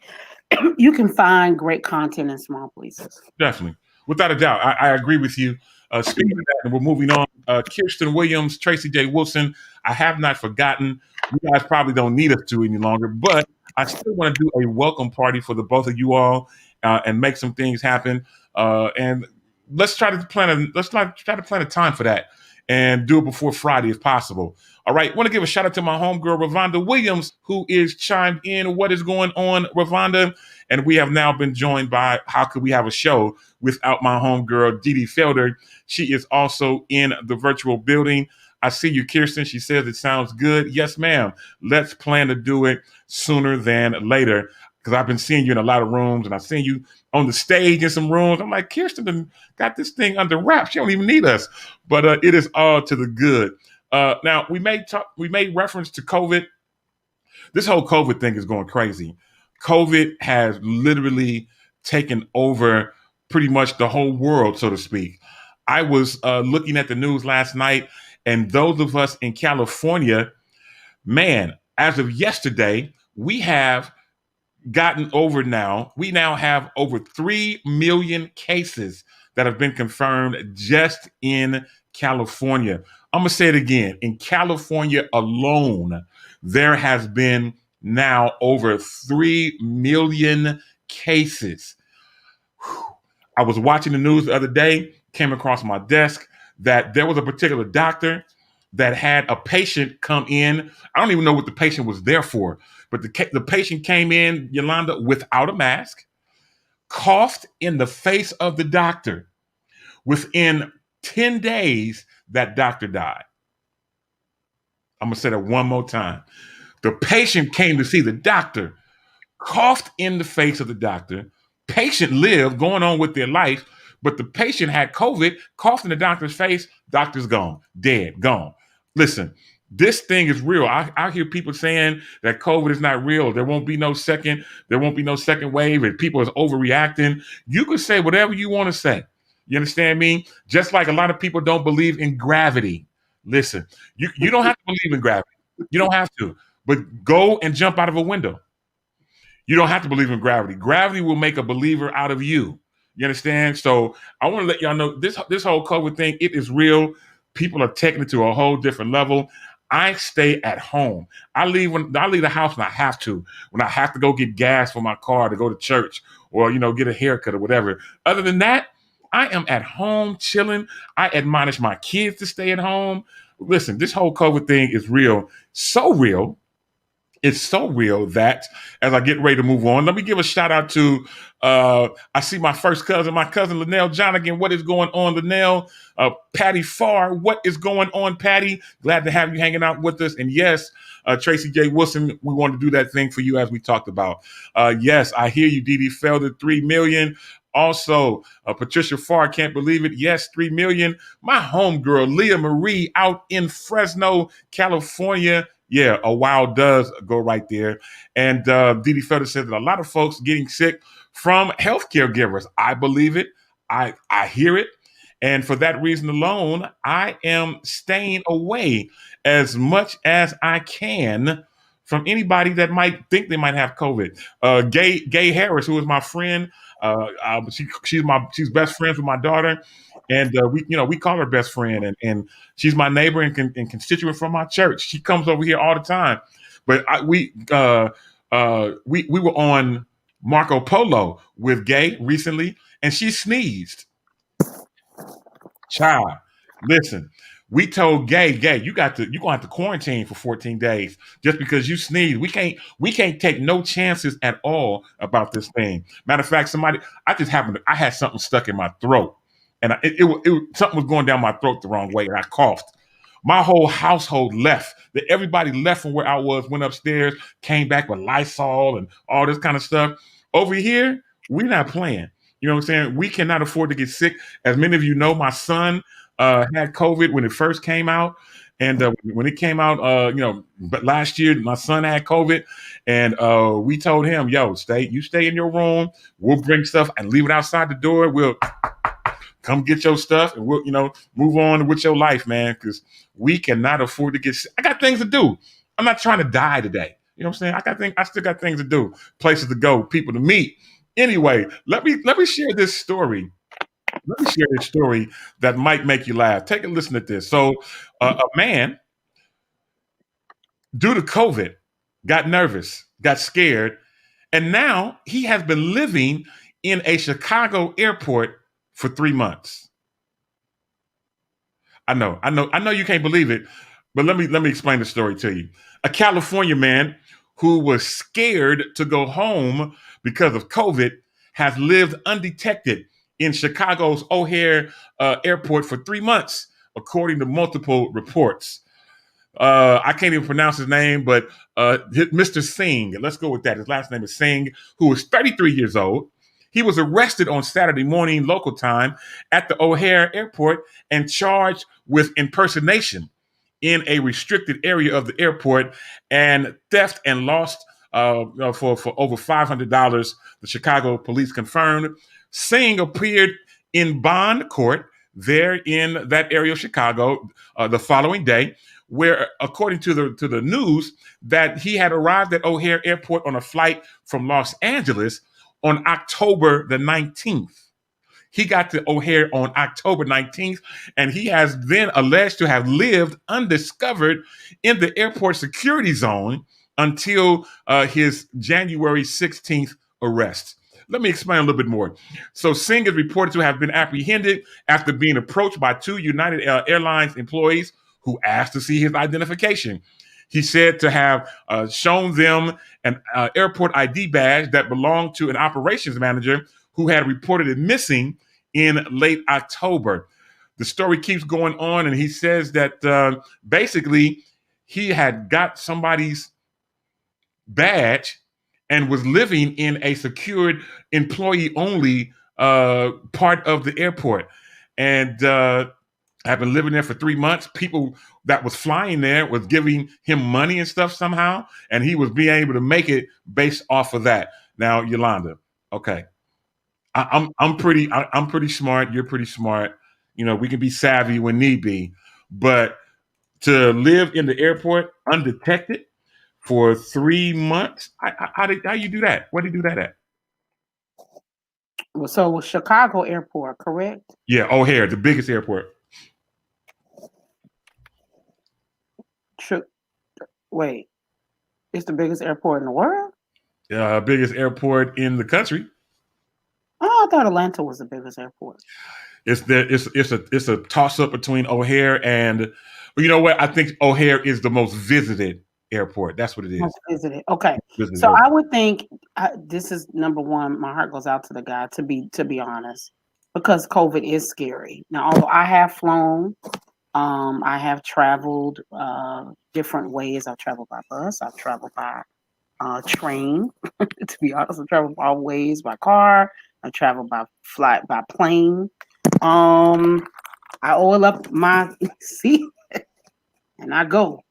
you can find great content in small places. Definitely. Without a doubt. I agree with you. Speaking of that, and we're moving on. Kirsten Williams, Tracy J. Wilson, I have not forgotten. You guys probably don't need us to any longer, but I still want to do a welcome party for the both of you all and make some things happen. And let's try to plan a time for that and do it before Friday if possible. All right. I want to give a shout out to my homegirl, Ravonda Williams, who is chimed in. What is going on, Ravonda? And we have now been joined by How Could We Have a Show Without My Homegirl, Dee Dee Felder. She is also in the virtual building. I see you, Kirsten. She says it sounds good. Yes, ma'am. Let's plan to do it sooner than later. because I've been seeing you in a lot of rooms, and I've seen you on the stage in some rooms. I'm like, Kirsten done got this thing under wraps. She don't even need us, but it is all to the good. Now we made reference to COVID. This whole COVID thing is going crazy. COVID has literally taken over pretty much the whole world, so to speak. I was looking at the news last night, and those of us in California, man, as of yesterday, we have gotten over now. We now have over 3 million cases that have been confirmed just in California. I'm going to say it again. In California alone, there has been now over 3 million cases. Whew. I was watching the news the other day, came across my desk that there was a particular doctor that had a patient come in. I don't even know what the patient was there for, but the patient came in, Yolanda, without a mask, coughed in the face of the doctor. Within 10 days, that doctor died. I'm going to say that one more time. The patient came to see the doctor, coughed in the face of the doctor. Patient lived, going on with their life, but the patient had COVID, coughed in the doctor's face. Doctor's gone, dead, gone. Listen, this thing is real. I hear people saying that COVID is not real. There won't be no second wave, and people is overreacting. You can say whatever you want to say. You understand me? Just like a lot of people don't believe in gravity. Listen, you don't have to believe in gravity. You don't have to. But go and jump out of a window. You don't have to believe in gravity. Gravity will make a believer out of you. You understand? So I want to let y'all know this whole COVID thing, it is real. People are taking it to a whole different level. I stay at home. I leave the house when I have to. When I have to go get gas for my car to go to church or, get a haircut or whatever. Other than that, I am at home chilling. I admonish my kids to stay at home. Listen, this whole COVID thing is real. So real. It's so real that as I get ready to move on, let me give a shout out to, I see my cousin Linnell Johnigan. What is going on, Linnell? Patty Farr, what is going on, Patty? Glad to have you hanging out with us. And yes, Tracy J. Wilson, we want to do that thing for you as we talked about. Yes, I hear you, Dee Felder, 3 million. Also, Patricia Farr, can't believe it. Yes, 3 million. My homegirl, Leah Marie, out in Fresno, California. Yeah, a wow does go right there. And Dee Felder said that a lot of folks getting sick from healthcare givers. I believe it. I hear it. And for that reason alone, I am staying away as much as I can from anybody that might think they might have COVID. Gay Harris, who is my friend, she's best friends with my daughter, and we call her best friend, and she's my neighbor and constituent from my church. She comes over here all the time. But we were on Marco Polo with Gay recently, and she sneezed. Child, listen, we told Gay, you're gonna have to quarantine for 14 days just because you sneeze. We can't take no chances at all about this thing. Matter of fact, I had something stuck in my throat, and something was going down my throat the wrong way, and I coughed. My whole household left. Everybody left from where I was, went upstairs, came back with Lysol and all this kind of stuff. Over here, we're not playing. You know what I'm saying? We cannot afford to get sick. As many of you know, my son had COVID when it first came out. And when it came out, but last year, my son had COVID. And we told him, yo, you stay in your room. We'll bring stuff and leave it outside the door. We'll come get your stuff and we'll, move on with your life, man, because we cannot afford to get sick. I got things to do. I'm not trying to die today. You know what I'm saying? I still got things to do, places to go, people to meet. Anyway, let me share this story. Let me share this story that might make you laugh. Take a listen to this. So a man, due to COVID, got nervous, got scared, and now he has been living in a Chicago airport for 3 months. I know you can't believe it, but let me explain the story to you. A California man who was scared to go home because of COVID has lived undetected in Chicago's O'Hare airport for 3 months, according to multiple reports. I can't even pronounce his name, but Mr. Singh, let's go with that. His last name is Singh, who was 33 years old. He was arrested on Saturday morning local time at the O'Hare Airport and charged with impersonation in a restricted area of the airport and theft and lost for over $500. The Chicago police confirmed. Singh appeared in bond court there in that area of Chicago the following day, where, according to the news, that he had arrived at O'Hare Airport on a flight from Los Angeles on October the 19th. He got to O'Hare on October 19th, and he has then alleged to have lived undiscovered in the airport security zone until his January 16th arrest. Let me explain a little bit more. So Singh is reported to have been apprehended after being approached by two United Airlines employees who asked to see his identification. He said to have shown them an airport ID badge that belonged to an operations manager who had reported it missing in late October. The story keeps going on, and he says that basically he had got somebody's badge and was living in a secured employee-only part of the airport. And I've been living there for 3 months. People that was flying there was giving him money and stuff somehow, and he was being able to make it based off of that. Now, Yolanda, okay, I'm pretty smart. You're pretty smart. You know, we can be savvy when need be, but to live in the airport undetected for 3 months, how you do that? Where did you do that at? So it was Chicago Airport, correct? Yeah, O'Hare, the biggest airport. Wait, it's the biggest airport in the world? Biggest airport in the country. Oh, I thought Atlanta was the biggest airport. It's a toss up between O'Hare and, you know what? I think O'Hare is the most visited airport. That's what it is. Most visited. Okay, Visited so airport. I would think this is number one. My heart goes out to the guy. To be honest, because COVID is scary. Now, although I have flown, I have traveled different ways. I've traveled by bus. I've traveled by train. To be honest, I've traveled all ways by car. I traveled by plane. I oil up my seat and I go.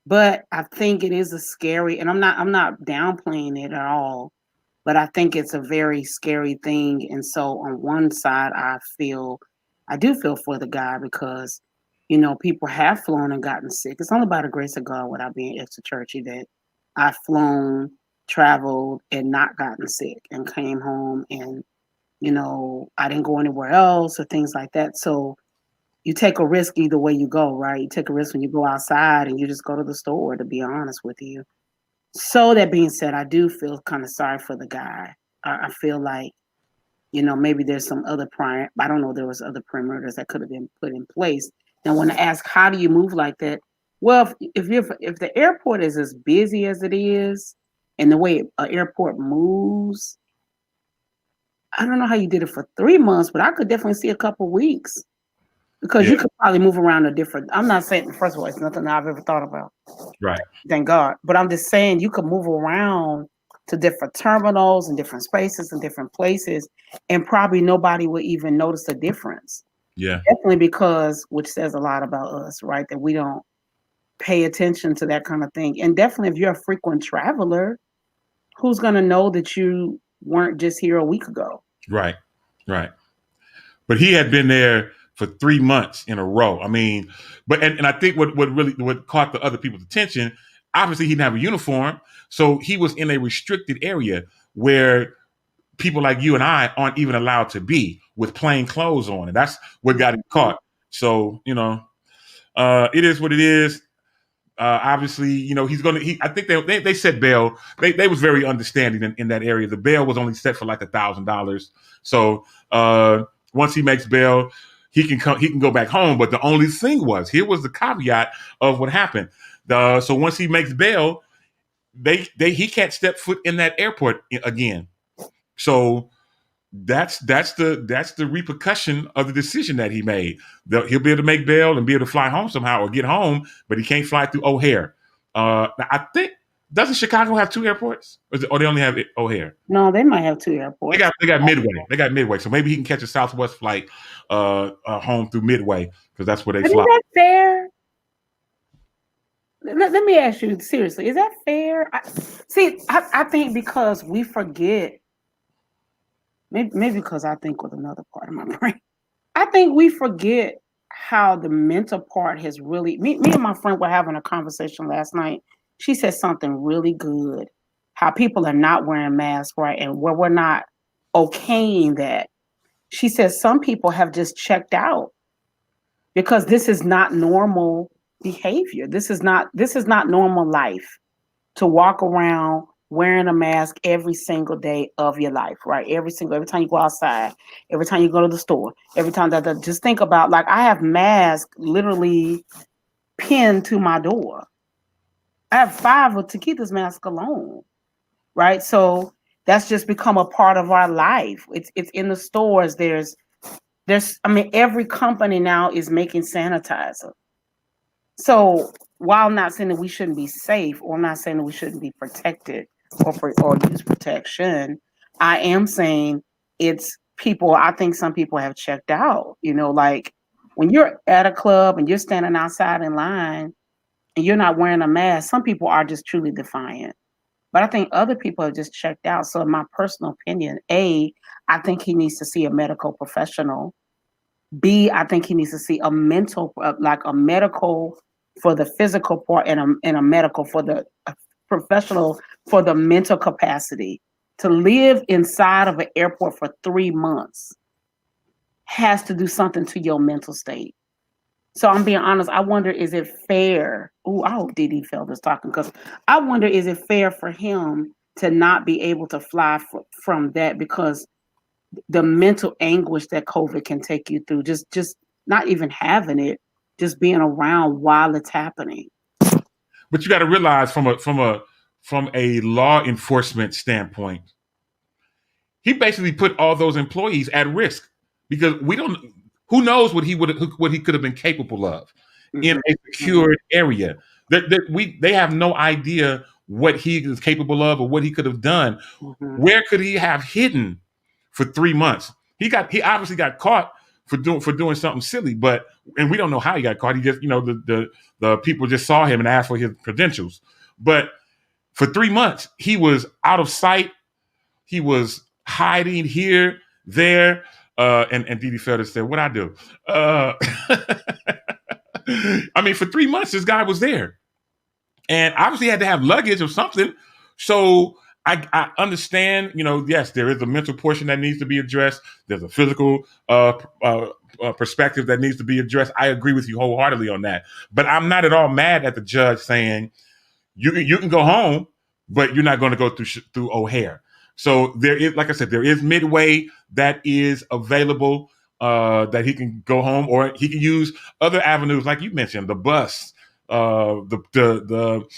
But I think it is a scary, and I'm not downplaying it at all, but I think it's a very scary thing. And so on one side, I do feel for the guy because, you know, people have flown and gotten sick. It's only by the grace of God without being extra churchy that I've flown, traveled, and not gotten sick and came home and, you know, I didn't go anywhere else or things like that. So you take a risk either way you go, right? You take a risk when you go outside and you just go to the store, to be honest with you. So that being said, I do feel kind of sorry for the guy. I feel like, you know, maybe there's some other I don't know, there was other perimeters that could have been put in place. And when I ask, how do you move like that? Well, if the airport is as busy as it is, and the way an airport moves, I don't know how you did it for 3 months, but I could definitely see a couple of weeks. Because you could probably move around I'm not saying, first of all, it's nothing I've ever thought about. Right. Thank God. But I'm just saying you could move around to different terminals and different spaces and different places, and probably nobody would even notice the difference. Yeah. Definitely because, which says a lot about us, right? That we don't pay attention to that kind of thing. And definitely if you're a frequent traveler, who's going to know that you weren't just here a week ago? Right. Right. But he had been there for 3 months in a row. I mean, and I think what caught the other people's attention, obviously he didn't have a uniform. So he was in a restricted area where people like you and I aren't even allowed to be, with plain clothes on. And that's what got him caught. So, you know, it is what it is. Obviously, you know, I think they set bail. They was very understanding in that area. The bail was only set for like $1,000. So once he makes bail, he can go back home. But the only thing here was the caveat of what happened. So once he makes bail, he can't step foot in that airport again. So that's the repercussion of the decision that he made. He'll be able to make bail and be able to fly home somehow or get home, but he can't fly through O'Hare. I think doesn't Chicago have two airports, or they only have O'Hare? No, they might have two airports. They got Midway. They got Midway, so maybe he can catch a Southwest flight home through Midway because that's where they But fly. is that fair? Let me ask you seriously: is that fair? I think because we forget. Maybe because I think with another part of my brain. I think we forget how the mental part has really. Me and my friend were having a conversation last night. She said something really good. How people are not wearing masks, right? And where we're not okaying that. She says some people have just checked out because this is not normal behavior. This is not normal life to walk around wearing a mask every single day of your life, right? Every time you go outside, every time you go to the store, every time that just think about, like, I have masks literally pinned to my door. I have 5 of Taquita's mask alone, right? So that's just become a part of our life. It's in the stores. There's every company now is making sanitizer. So while I'm not saying that we shouldn't be safe, or I'm not saying that we shouldn't be protected or use protection, I am saying it's people. I think some people have checked out. Like when you're at a club and you're standing outside in line and you're not wearing a mask, some people are just truly defiant. But I think other people have just checked out. So in my personal opinion, I think he needs to see a medical professional. B, I think he needs to see a medical for the physical part and a medical for the professional for the mental capacity. To live inside of an airport for 3 months has to do something to your mental state. So I'm being honest. I wonder, is it fair? Oh, I hope DD felt this talking, because I wonder, is it fair for him to not be able to fly from that, because the mental anguish that COVID can take you through, just not even having it, just being around while it's happening. But you got to realize from a law enforcement standpoint, he basically put all those employees at risk, because who knows what he could have been capable of in a secured area. They have no idea what he is capable of or what he could have done. Where could he have hidden for 3 months? He obviously got caught for doing something silly, and we don't know how he got caught. He just, the people just saw him and asked for his credentials. But for 3 months, he was out of sight. He was hiding here, there, and Didi Felder said, "What I do?" I mean, for 3 months, this guy was there, and obviously had to have luggage or something. So I understand, yes, there is a mental portion that needs to be addressed. There's a physical perspective that needs to be addressed. I agree with you wholeheartedly on that. But I'm not at all mad at the judge saying you can go home, but you're not going to go through O'Hare. So there is, like I said, there is Midway that is available, that he can go home, or he can use other avenues, like you mentioned, the bus, the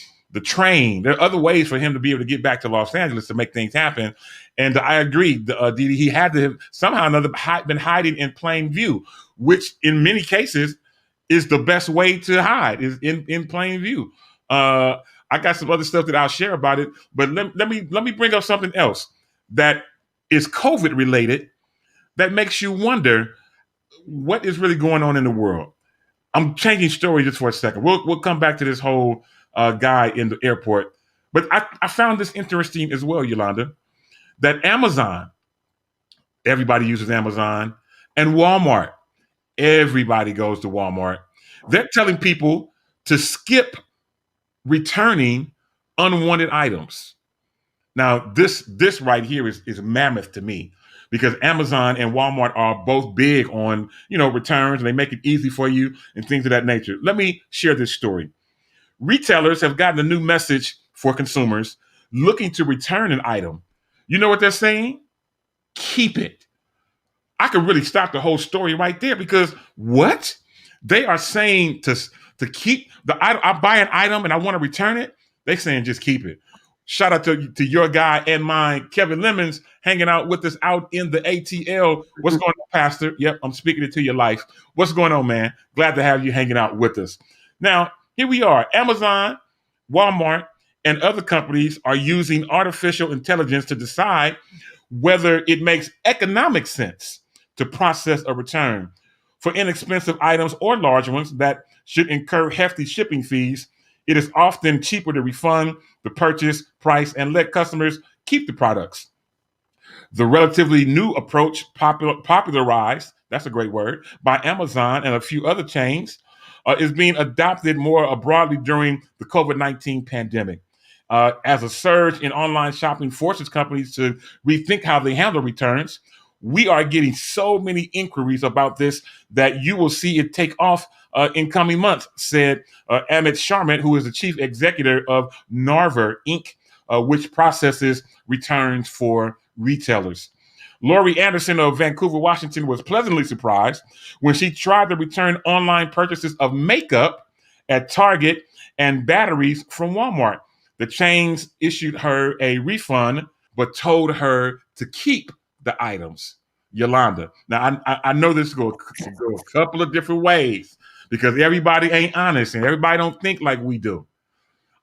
train. There are other ways for him to be able to get back to Los Angeles to make things happen. And I agree, Didi, he had to have somehow or another been hiding in plain view, which in many cases is the best way to hide, is in plain view. I got some other stuff that I'll share about it, but let me bring up something else that is COVID related that makes you wonder what is really going on in the world. I'm changing story just for a second. We'll come back to this whole guy in the airport, but I found this interesting as well, Yolanda, that Amazon, everybody uses Amazon, and Walmart, everybody goes to Walmart. They're telling people to skip returning unwanted items. Now, this right here is mammoth to me, because Amazon and Walmart are both big on, returns, and they make it easy for you and things of that nature. Let me share this story. Retailers have gotten a new message for consumers looking to return an item. You know what they're saying? Keep it. I could really stop the whole story right there, because what? They are saying to keep the item. I buy an item and I want to return it. They're saying just keep it. Shout out to your guy and mine, Kevin Lemons, hanging out with us out in the ATL. What's going on, Pastor? Yep, I'm speaking it to your life. What's going on, man? Glad to have you hanging out with us. Now, here we are. Amazon, Walmart, and other companies are using artificial intelligence to decide whether it makes economic sense to process a return. For inexpensive items or large ones that should incur hefty shipping fees, it is often cheaper to refund the purchase price and let customers keep the products. The relatively new approach, popularized, that's a great word, by Amazon and a few other chains, is being adopted more broadly during the COVID-19 pandemic. As a surge in online shopping forces companies to rethink how they handle returns, we are getting so many inquiries about this that you will see it take off in coming months, said Amit Sharma, who is the chief executive of Narver Inc., which processes returns for retailers. Lori Anderson of Vancouver, Washington, was pleasantly surprised when she tried to return online purchases of makeup at Target and batteries from Walmart. The chains issued her a refund, but told her to keep the items. Yolanda. Now, I know this will go a couple of different ways because everybody ain't honest and everybody don't think like we do.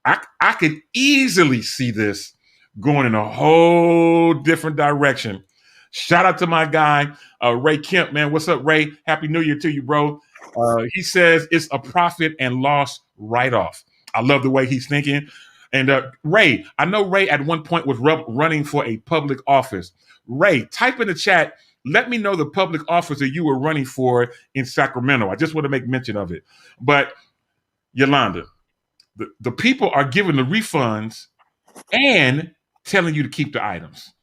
I could easily see this going in a whole different direction. Shout out to my guy, Ray Kemp, man. What's up, Ray? Happy New Year to you, bro. He says it's a profit and loss write-off. I love the way he's thinking. And Ray, I know Ray at one point was running for a public office. Ray, type in the chat. Let me know the public office that you were running for in Sacramento. I just want to make mention of it. But Yolanda, the people are giving the refunds and telling you to keep the items.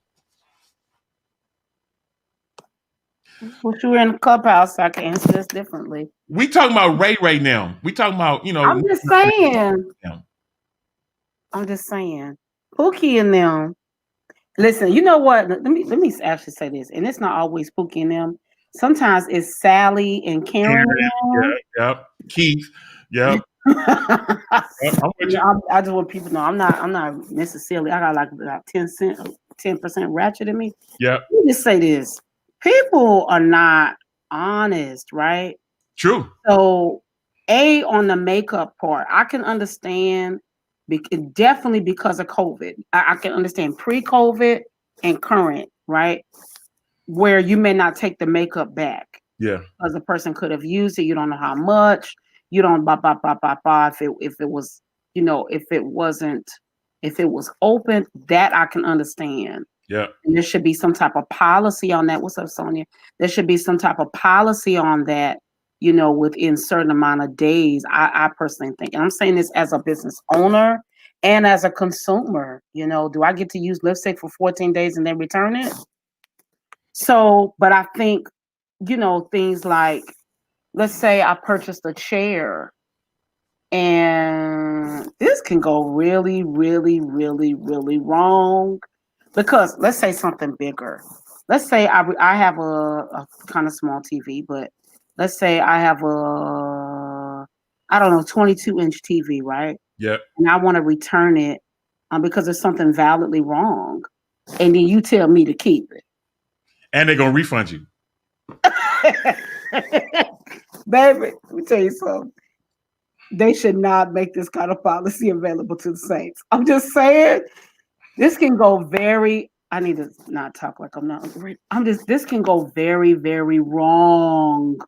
Wish you were in the clubhouse so I can answer this differently. We talking about Ray now. We talking about, I'm just saying. Pookie and them. Listen, you know what? Let me actually say this, and it's not always Pookie and them. Sometimes it's Sally and Karen. Yep. Keith. Yep. I just want people to know I'm not necessarily. I got like about 10% ratchet in me. Yeah. Let me just say this: people are not honest, right? True. So, on the makeup part, I can understand. Definitely because of COVID. I can understand pre-COVID and current, right? Where you may not take the makeup back. Yeah. Because the person could have used it. You don't know how much. You don't if it was, if it was open, that I can understand. Yeah. And there should be some type of policy on that. What's up, Sonia? There should be some type of policy on that. Within certain amount of days, I personally think, and I'm saying this as a business owner and as a consumer, do I get to use lipstick for 14 days and then return it? So, but I think, things like, let's say I purchased a chair and this can go really, really, really, really wrong because let's say something bigger. Let's say I have a kind of small TV, but let's say I have a, 22-inch TV, right? Yeah. And I want to return it because there's something validly wrong. And then you tell me to keep it. And they're going to refund you. Baby, let me tell you something. They should not make this kind of policy available to the saints. I'm just saying, this can go very, I need to not talk like I'm not, this can go very, very wrong.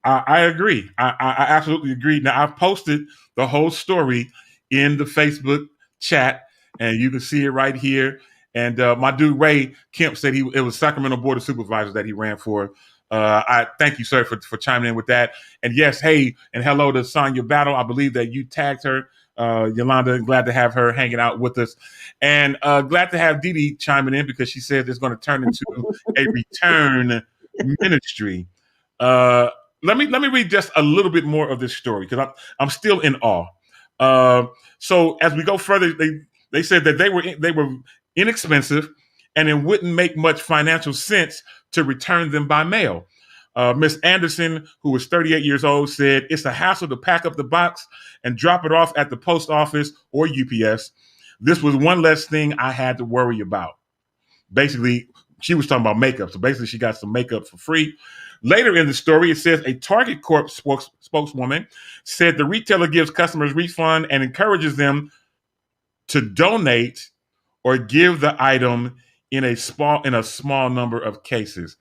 I agree. I absolutely agree. Now, I've posted the whole story in the Facebook chat, and you can see it right here. And my dude, Ray Kemp, said it was Sacramento Board of Supervisors that he ran for. I thank you, sir, for chiming in with that. And yes, hey, and hello to Sonia Battle. I believe that you tagged her, Yolanda. Glad to have her hanging out with us. And glad to have Dee Dee chiming in because she said it's going to turn into a return ministry. Let me read just a little bit more of this story because I'm still in awe. So as we go further, they said that they were inexpensive and it wouldn't make much financial sense to return them by mail. Miss Anderson, who was 38 years old, said it's a hassle to pack up the box and drop it off at the post office or UPS. This was one less thing I had to worry about. Basically, she was talking about makeup. So basically, she got some makeup for free. Later in the story, it says a Target Corp spokeswoman said the retailer gives customers refund and encourages them to donate or give the item in a small number of cases.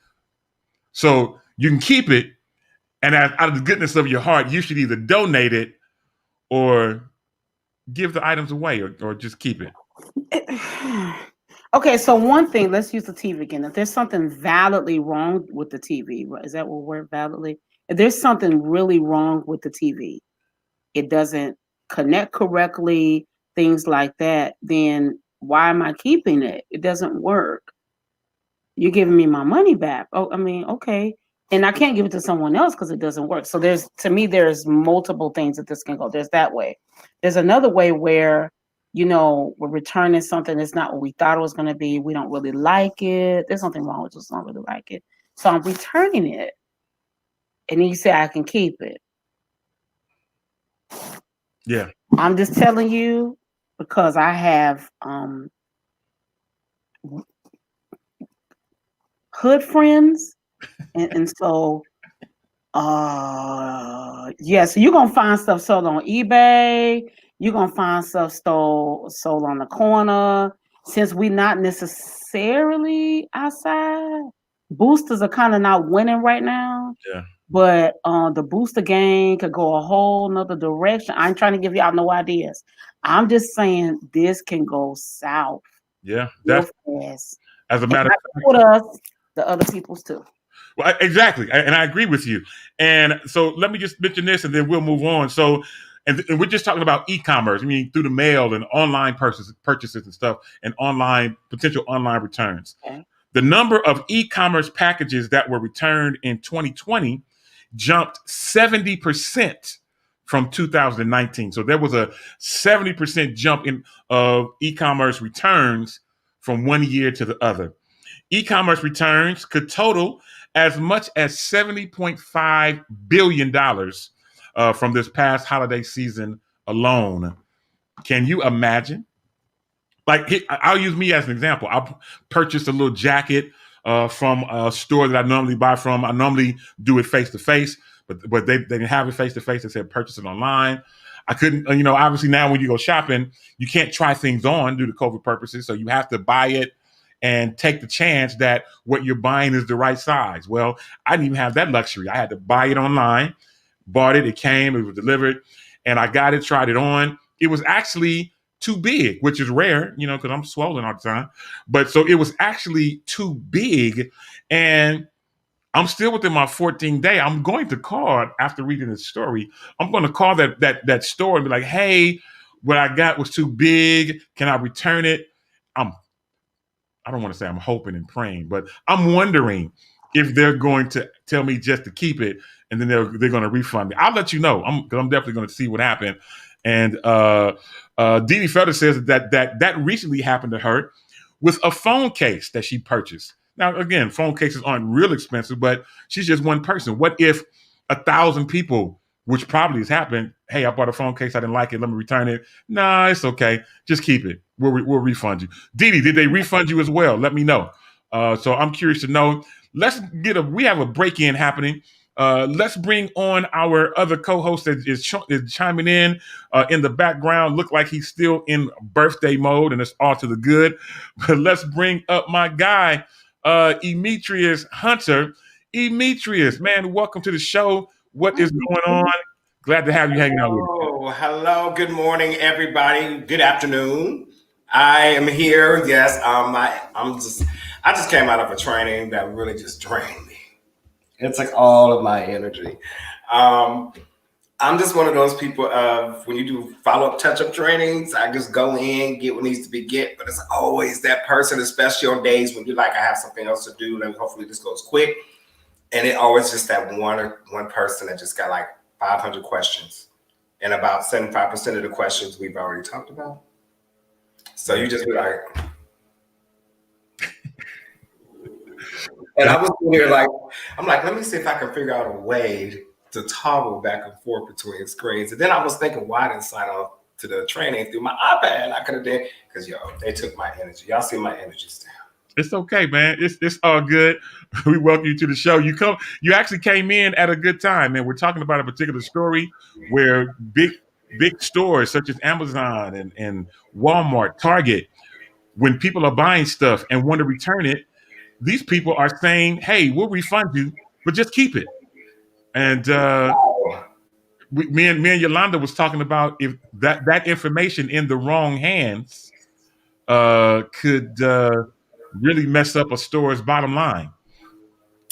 So you can keep it, and out of the goodness of your heart, you should either donate it or give the items away, or just keep it. Okay, so one thing, let's use the TV again. If there's something validly wrong with the TV, is that what we're validly? If there's something really wrong with the TV, it doesn't connect correctly, things like that, then why am I keeping it? It doesn't work. You're giving me my money back. Oh, I mean, okay. And I can't give it to someone else because it doesn't work. So there's multiple things that this can go. There's that way. There's another way where, we're returning something that's not what we thought it was going to be. We don't really like it. There's something wrong with us. I don't really like it. So I'm returning it. And then you say I can keep it. Yeah. I'm just telling you because I have hood friends. And so, so you're going to find stuff sold on eBay. You're going to find stuff sold on the corner. Since we're not necessarily outside, boosters are kind of not winning right now. Yeah. But the booster game could go a whole nother direction. I ain't trying to give y'all no ideas. I'm just saying this can go south. Yeah. That's fast. As a matter of fact, with us, the other people's too. Well, exactly. And I agree with you. And so let me just mention this and then we'll move on. So, and we're just talking about e-commerce. I mean, through the mail and online purchases and stuff and potential online returns. Okay. The number of e-commerce packages that were returned in 2020 jumped 70% from 2019. So there was a 70% jump in of e-commerce returns from one year to the other. E-commerce returns could total as much as $70.5 billion from this past holiday season alone. Can you imagine? Like, I'll use me as an example. I purchased a little jacket from a store that I normally buy from. I normally do it face-to-face, but they didn't have it face-to-face. They said purchase it online. I couldn't, obviously now when you go shopping, you can't try things on due to COVID purposes. So you have to buy it and take the chance that what you're buying is the right size. Well, I didn't even have that luxury. I had to buy it online, bought it, it came, it was delivered, and I got it, tried it on. It was actually too big, which is rare, because I'm swollen all the time. But so it was actually too big, and I'm still within my 14 day. I'm going to call after reading this story. I'm going to call that store and be like, hey, what I got was too big. Can I return it? I don't want to say I'm hoping and praying, but I'm wondering if they're going to tell me just to keep it and then they're going to refund me. I'll let you know. I'm definitely going to see what happened. And Dee Felder says that recently happened to her with a phone case that she purchased. Now, again, phone cases aren't real expensive, but she's just one person. What if 1,000 people, which probably has happened, hey, I bought a phone case, I didn't like it, let me return it. Nah, it's okay. Just keep it. We'll refund you. Dee, did they refund you as well? Let me know. So I'm curious to know. We have a break-in happening. Let's bring on our other co-host that is chiming in the background. Look like he's still in birthday mode, and it's all to the good. But let's bring up my guy, Emetrius Hunter. Emetrius, man, welcome to the show. What is going on? Glad to have you hanging out with me. Oh, hello. Good morning, everybody. Good afternoon. I am here. Yes, I just came out of a training that really just drained me. It's like all of my energy. I'm just one of those people of when you do follow-up touch-up trainings, I just go in, get what needs to be get, but it's always that person, especially on days when you're like, I have something else to do, and hopefully this goes quick. And it always just that one person that just got like 500 questions. And about 75% of the questions we've already talked about. So you just be like, and I was here like, I'm like, let me see if I can figure out a way to toggle back and forth between screens. And then I was thinking, why didn't sign off to the training through my iPad. I could have did because they took my energy. Y'all see my energy still. It's okay, man. It's all good. We welcome you to the show. You actually came in at a good time, man. We're talking about a particular story where big stores such as Amazon and Walmart, Target, when people are buying stuff and want to return it, these people are saying, "Hey, we'll refund you, but just keep it." And me and Yolanda was talking about if that information in the wrong hands could really mess up a store's bottom line.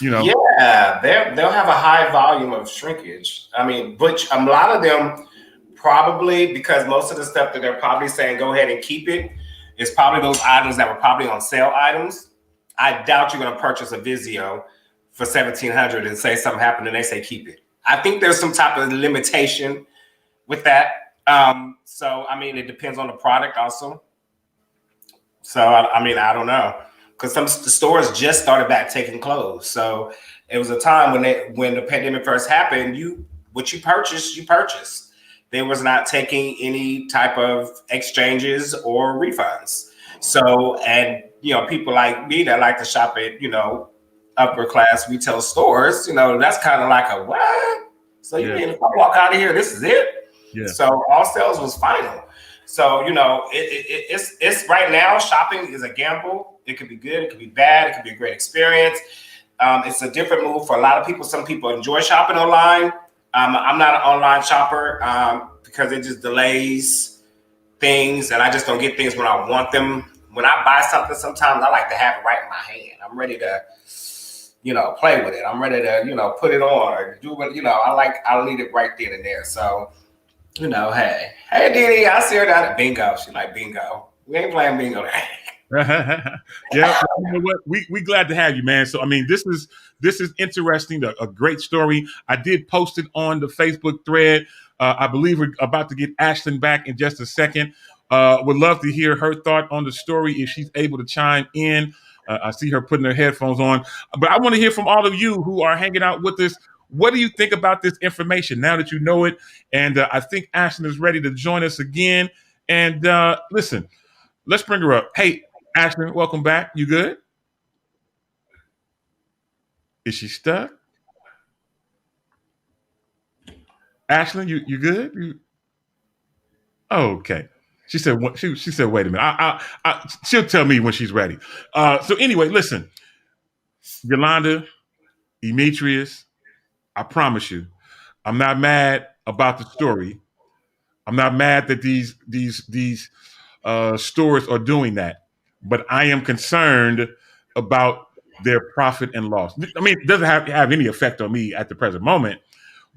Yeah, they'll have a high volume of shrinkage. I mean, but a lot of them probably, because most of the stuff that they're probably saying go ahead and keep it is probably those items that were probably on sale items. I doubt you're going to purchase a Vizio for $1,700 and say something happened and they say keep it. I think there's some type of limitation with that. So I mean, it depends on the product also. So I mean, I don't know, because some stores just started back taking clothes. So it was a time when the pandemic first happened. What you purchased, you purchased. They was not taking any type of exchanges or refunds. So, and people like me that like to shop at upper class retail stores, that's kind of like a what? So you mean if I walk out of here, this is it? Yeah. So all sales was final. So it's right now, shopping is a gamble. It could be good, it could be bad, it could be a great experience. It's a different move for a lot of people. Some people enjoy shopping online. I'm not an online shopper because it just delays things, and I just don't get things when I want them. When I buy something, sometimes I like to have it right in my hand. I'm ready to, play with it. I'm ready to, put it on or do what, I'll need it right then and there. So, hey, Didi, I see her down at bingo. She like bingo. We ain't playing bingo today. Yeah, you know what? We glad to have you, man. So I mean, this is interesting. A great story. I did post it on the Facebook thread. I believe we're about to get Ashlyn back in just a second. Would love to hear her thought on the story if she's able to chime in. I see her putting her headphones on, but I want to hear from all of you who are hanging out with us. What do you think about this information now that you know it? And I think Ashlyn is ready to join us again. And listen, let's bring her up. Hey, Ashlyn, welcome back. You good? Is she stuck? Ashlyn, you good? Okay. She said, she said, wait a minute. She'll tell me when she's ready. So anyway, listen, Yolanda, Demetrius, I promise you, I'm not mad about the story. I'm not mad that these stores are doing that, but I am concerned about their profit and loss. I mean, it doesn't have any effect on me at the present moment,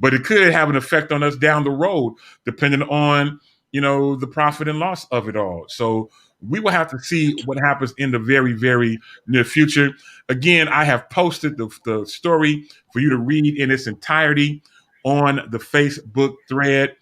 but it could have an effect on us down the road, depending on the profit and loss of it all. So we will have to see what happens in the very, very near future. Again, I have posted the story for you to read in its entirety on the Facebook thread.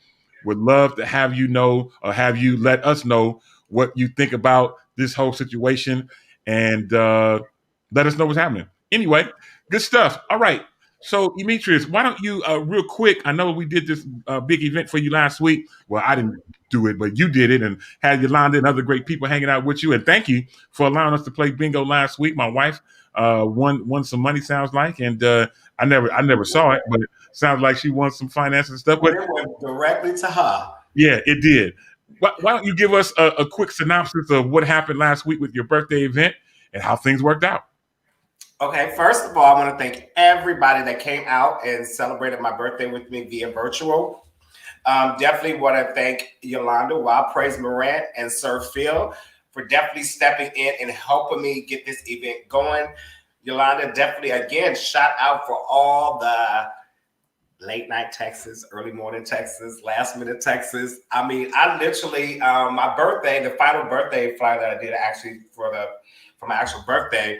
Would love to have you know, or have you let us know what you think about this whole situation, and let us know what's happening. Anyway, good stuff. All right. So, Demetrius, why don't you real quick? I know we did this big event for you last week. Well, I didn't do it, but you did it, and had Yolanda and other great people hanging out with you. And thank you for allowing us to play bingo last week. My wife won some money, sounds like, and I never saw it, but it sounds like she won some finances and stuff. But it went directly to her. Yeah, it did. Why don't you give us a quick synopsis of what happened last week with your birthday event and how things worked out? Okay, first of all, I want to thank everybody that came out and celebrated my birthday with me via virtual. Definitely want to thank Yolanda, Wild Praise Morant, and Sir Phil for definitely stepping in and helping me get this event going. Yolanda, definitely, again, shout out for all the late night texts, early morning texts, last minute texts. I mean, I literally, my birthday, the final birthday flyer that I did actually for my actual birthday,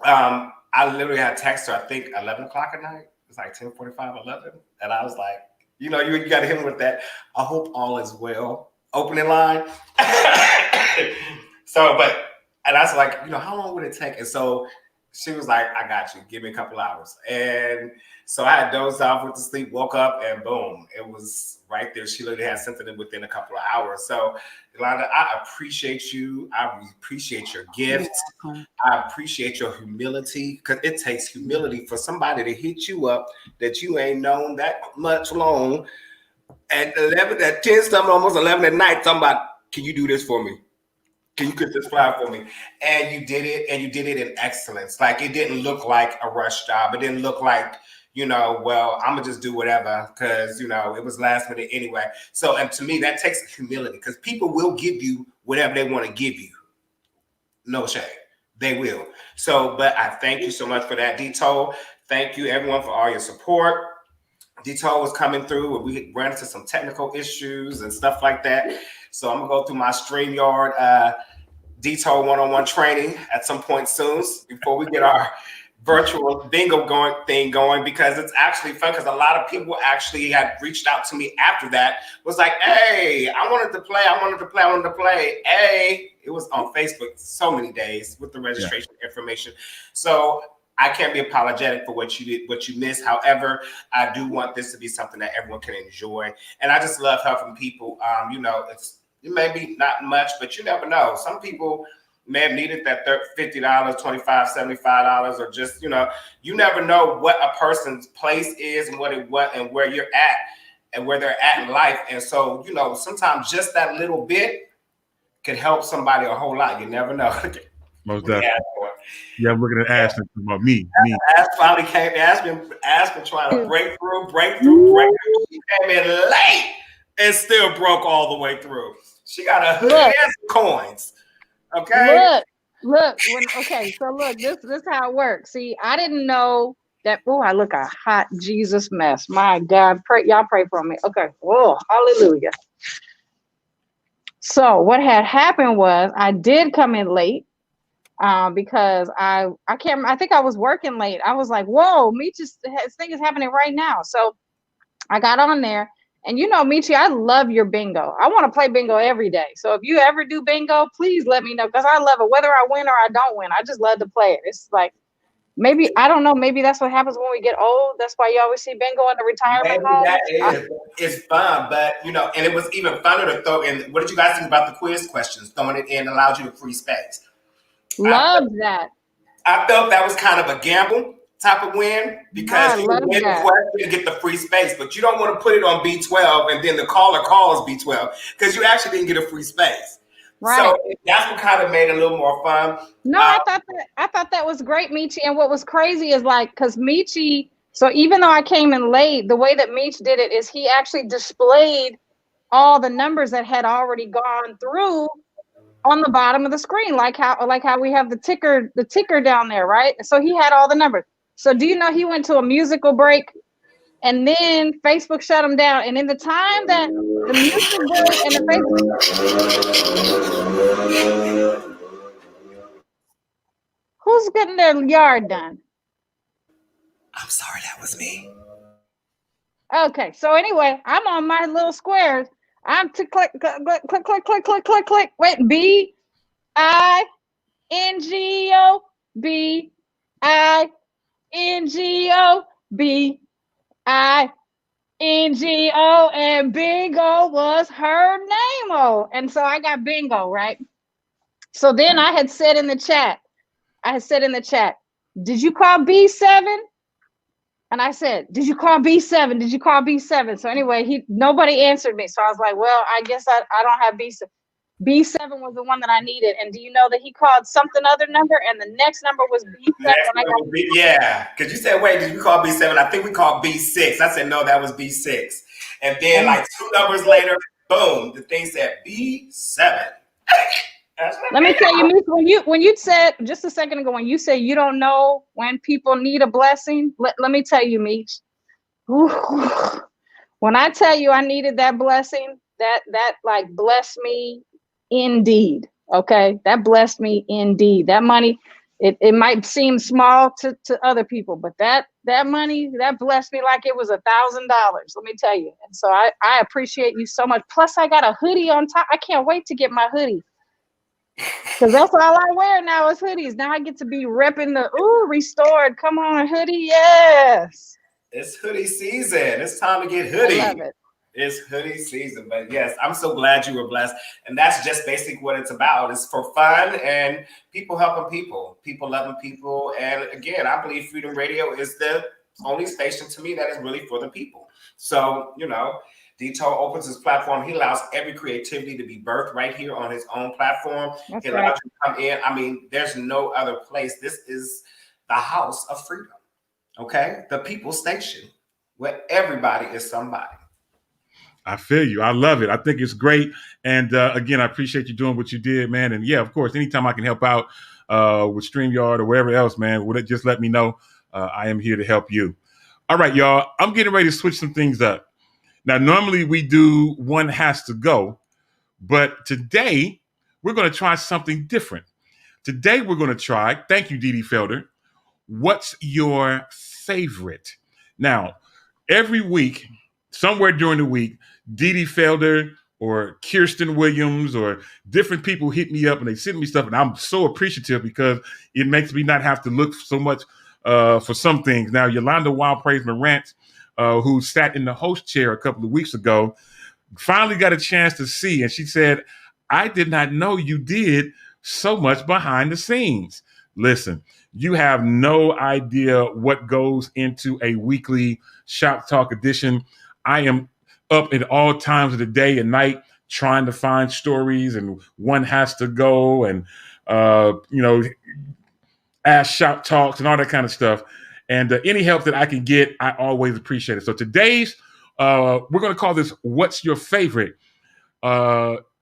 I literally had text her, I think 11 o'clock at night. It's like 10:45, 11. And I was like, you got to hit me with that. I hope all is well. Opening line. And I was like, how long would it take? And so She was like, I got you. Give me a couple hours. And so I had dozed off, went to sleep, woke up, and boom, it was right there. She literally had something within a couple of hours. So, Yolanda, I appreciate you. I appreciate your gifts. I appreciate your humility, because it takes humility for somebody to hit you up that you ain't known that much long at 11, at 10 something, almost 11 at night, talking about, can you do this for me? Can you cut this flyer for me? And you did it, and you did it in excellence. Like, it didn't look like a rush job. It didn't look like, well, I'm gonna just do whatever because it was last minute anyway. So, and to me, that takes humility, because people will give you whatever they want to give you. No shame, they will. So, but I thank you so much for that, Dito. Thank you, everyone, for all your support. Dito was coming through, and we ran into some technical issues and stuff like that. So I'm gonna go through my StreamYard Dito one-on-one training at some point soon before we get our virtual bingo going, because it's actually fun, because a lot of people actually had reached out to me after that, was like, hey, I wanted to play. Hey, it was on Facebook so many days with the registration information. So I can't be apologetic for what you did, what you missed. However, I do want this to be something that everyone can enjoy. And I just love helping people. It may be not much, but you never know. Some people may have needed that $50, $25, $75, or just, you never know what a person's place is and and where you're at and where they're at in life. And so, sometimes just that little bit can help somebody a whole lot. You never know. Most definitely. Yeah, I'm looking at Ashton about me. Ash finally came. Ash trying to break through. She came in late and still broke all the way through. She got a hood and some coins. Okay. Look. So look, this is how it works. See, I didn't know that. Oh, I look a hot Jesus mess. My God, y'all pray for me. Okay. Oh, hallelujah. So what had happened was I did come in late. Because I can't. I think I was working late. I was like, "Whoa, this thing is happening right now." So I got on there, and Michi, I love your bingo. I want to play bingo every day. So if you ever do bingo, please let me know, because I love it, whether I win or I don't win. I just love to play it. It's like, maybe, I don't know, maybe that's what happens when we get old. That's why you always see bingo in the retirement home. It's fun, but and it was even funner to throw in. What did you guys think about the quiz questions? Throwing it in allowed you to free space. Love that. I felt that was kind of a gamble type of win, because you win the question and get the free space, but you don't want to put it on B12 and then the caller calls B12, because you actually didn't get a free space. Right. So that's what kind of made it a little more fun. No, I thought that was great, Michi. And what was crazy is, like, because Michi, so even though I came in late, the way that Michi did it is he actually displayed all the numbers that had already gone through on the bottom of the screen, like how we have the ticker down there, right? So he had all the numbers. So do you know he went to a musical break, and then Facebook shut him down, and in the time that the music break and the Facebook, who's getting their yard done? I'm sorry, that was me. Okay, so anyway, I'm on my little squares. I'm to click. Wait, BINGO, BINGO, and bingo was her name. And so I got bingo, right? So then I had said in the chat, did you call B7? And I said, did you call B7? Did you call B7? So anyway, nobody answered me. So I was like, well, I guess I don't have B7. B7 was the one that I needed. And do you know that he called something other number, and the next number was B7? Yeah, because you said, wait, did you call B7? I think we called B6. I said, no, that was B6. And then like 2 numbers later, boom, the thing said B7. Let me tell you, Meech, when you said just a second ago, when you said you don't know when people need a blessing, let me tell you, Meech, when I tell you I needed that blessing, that like blessed me indeed. Okay, that blessed me indeed. That money, it might seem small to other people, but that money, that blessed me like it was $1,000. Let me tell you. And so I appreciate you so much. Plus, I got a hoodie on top. I can't wait to get my hoodie. Because that's all I wear now is hoodies. Now I get to be repping the restored. Come on, hoodie, yes. It's hoodie season. It's time to get I love hoodie. it. It's hoodie season. But yes, I'm so glad you were blessed. And that's just basically what it's about. It's for fun and people helping people, people loving people. And again, I believe Freedom Radio is the only station to me that is really for the people. So, Dito opens his platform. He allows every creativity to be birthed right here on his own platform. That's He allows right. you to come in. I mean, there's no other place. This is the house of freedom. Okay? The people station where everybody is somebody. I feel you. I love it. I think it's great. And again, I appreciate you doing what you did, man. And yeah, of course, anytime I can help out with StreamYard or wherever else, man, just let me know. I am here to help you. All right, y'all. I'm getting ready to switch some things up. Now, normally we do One Has to Go, but today we're going to try something different. Today we're going to try, thank you, Dee Dee Felder, what's your favorite? Now, every week, somewhere during the week, Dee Dee Felder or Kirsten Williams or different people hit me up and they send me stuff, and I'm so appreciative because it makes me not have to look so much for some things. Now, Yolanda Wild Praise Morant, who sat in the host chair a couple of weeks ago, finally got a chance to see, and she said, I did not know you did so much behind the scenes. Listen, you have no idea what goes into a weekly Shop Talk edition. I am up at all times of the day and night trying to find stories, and One Has to Go, and Ask Shop Talks and all that kind of stuff. And any help that I can get, I always appreciate it. So today's, we're going to call this What's Your Favorite?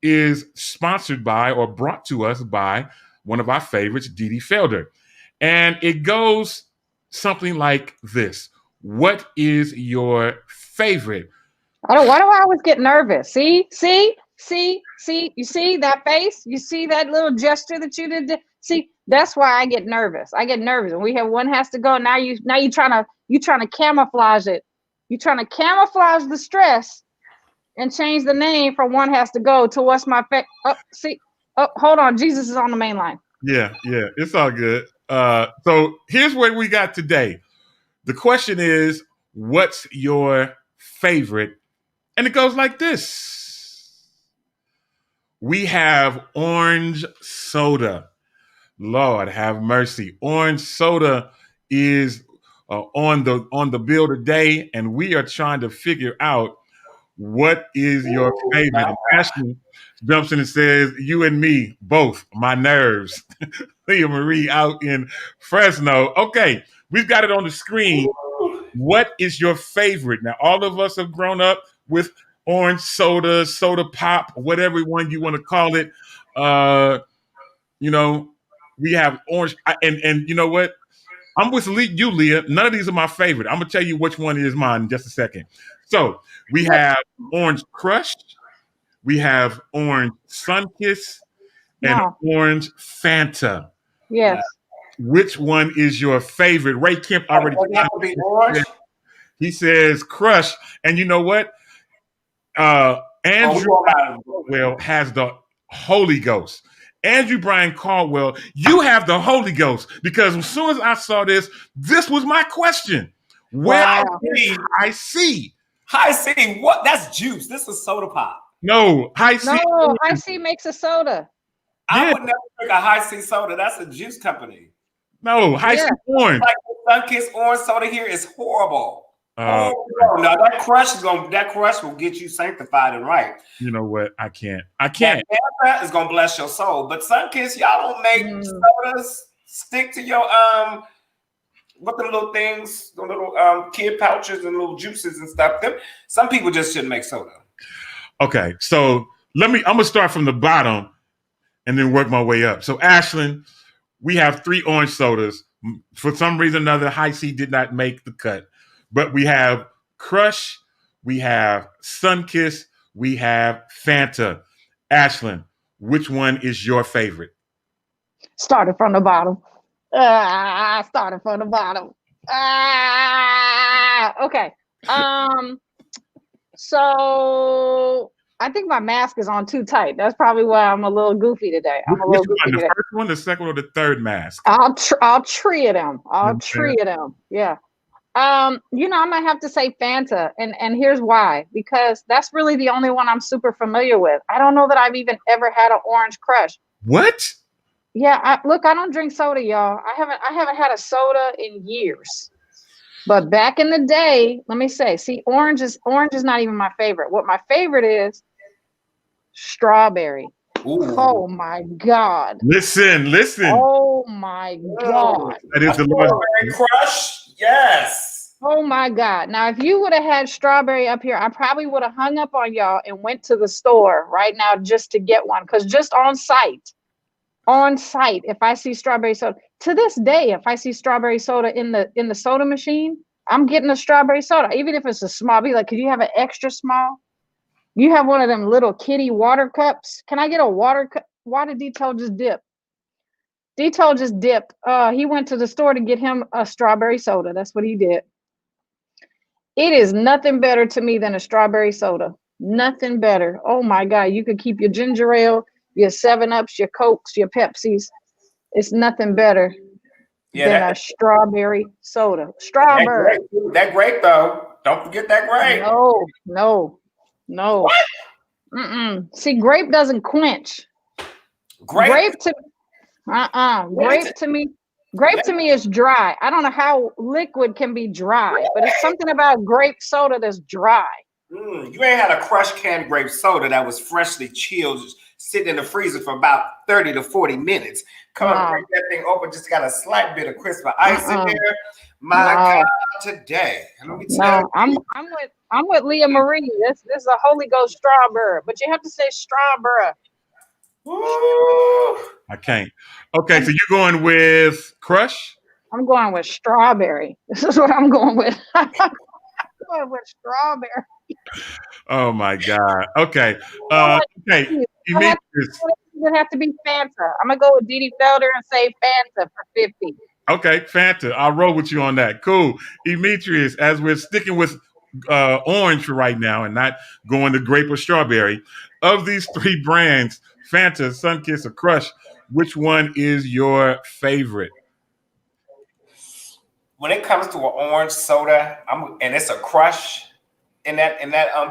Is sponsored by or brought to us by one of our favorites, Dee Dee Felder. And it goes something like this. What is your favorite? Why do I always get nervous? See, you see that face? You see that little gesture that you did? See, that's why I get nervous. I get nervous. And we have One Has to Go. Now you trying to camouflage it. You're trying to camouflage the stress and change the name from One Has to Go to what's my favorite. Hold on. Jesus is on the main line. Yeah, it's all good. So here's what we got today. The question is, what's your favorite? And it goes like this. We have orange soda. Lord have mercy. Orange soda is on the bill today, and we are trying to figure out what is your favorite. And Ashley jumps in and says, you and me, both, my nerves. Leah Marie out in Fresno. Okay, we've got it on the screen. What is your favorite? Now, all of us have grown up with orange soda, soda pop, whatever one you want to call it. We have orange. And you know what? I'm with you, Leah. None of these are my favorite. I'm going to tell you which one is mine in just a second. So we have Orange Crush. We have Orange Sunkiss and Orange Fanta. Yes. Which one is your favorite? Ray Kemp already. He says Crush. And you know what? Andrew Caldwell has the Holy Ghost. Andrew Brian Caldwell, you have the Holy Ghost, because as soon as I saw this was my question. Where I see. High C, what? That's juice. This is soda pop. No, High C. No, High C makes a soda. I would never drink a High C soda. That's a juice company. No, High C orange. Like the Sunkiss orange soda here is horrible. No, that crush will get you sanctified and right. You know what? I can't. That is gonna bless your soul. But Sunkiss, y'all don't make sodas stick to your what the little things, the little kid pouches and little juices and stuff. Some people just shouldn't make soda. Okay, so I'm gonna start from the bottom and then work my way up. So Ashlyn, we have 3 orange sodas. For some reason or another, High C did not make the cut. But we have Crush, we have Sunkiss, we have Fanta. Ashlyn, which one is your favorite? Started from the bottom. Started from the bottom. Okay. So I think my mask is on too tight. That's probably why I'm a little goofy today. I'm a Which little goofy one? The today. first one, the second one, or the third mask? I'll treat him. I'll Okay. treat him. Yeah. You know, I might have to say Fanta, and here's why. Because that's really the only one I'm super familiar with. I don't know that I've even ever had an orange crush. What? Yeah, look, I don't drink soda, y'all. I haven't had a soda in years. But back in the day, let me say, see, orange is not even my favorite. What my favorite is strawberry. Ooh. Oh my God. Listen. Oh my God. That is A the Lord. strawberry crush. Yes. Oh my God. Now, if you would have had strawberry up here, I probably would have hung up on y'all and went to the store right now just to get one. Because just on site, if I see strawberry soda, to this day, if I see strawberry soda in the soda machine, I'm getting a strawberry soda. Even if it's a small, I'll be like, could you have an extra small? You have one of them little kitty water cups. Can I get a water cup? Why did Detail just dip? Detail just dipped. He went to the store to get him a strawberry soda. That's what he did. It is nothing better to me than a strawberry soda. Nothing better. Oh my God. You could keep your ginger ale, your 7-Ups, your Cokes, your Pepsis. It's nothing better than a strawberry soda. Strawberry. That grape though. Don't forget that grape. No. What? Mm-mm. See, grape doesn't quench. Grape to me is dry. I don't know how liquid can be dry, but it's something about grape soda that's dry. You ain't had a crushed canned grape soda that was freshly chilled, sitting in the freezer for about 30 to 40 minutes. Come on, break that thing open, just got a slight bit of crisp ice in there. My God, today. Let me tell you. I'm with Leah Marie. This is a Holy Ghost strawberry, but you have to say strawberry. Ooh. I can't. Okay, so you're going with crush? I'm going with strawberry. This is what I'm going with. I'm going with strawberry. Oh my God. Okay. Okay. It would have to be Fanta. I'm gonna go with Didi Felder and say Fanta for 50. Okay, Fanta. I'll roll with you on that. Cool. Demetrius, as we're sticking with orange for right now and not going to grape or strawberry, of these three brands, Fanta, Sunkist, or Crush, which one is your favorite? When it comes to an orange soda, and it's a Crush in that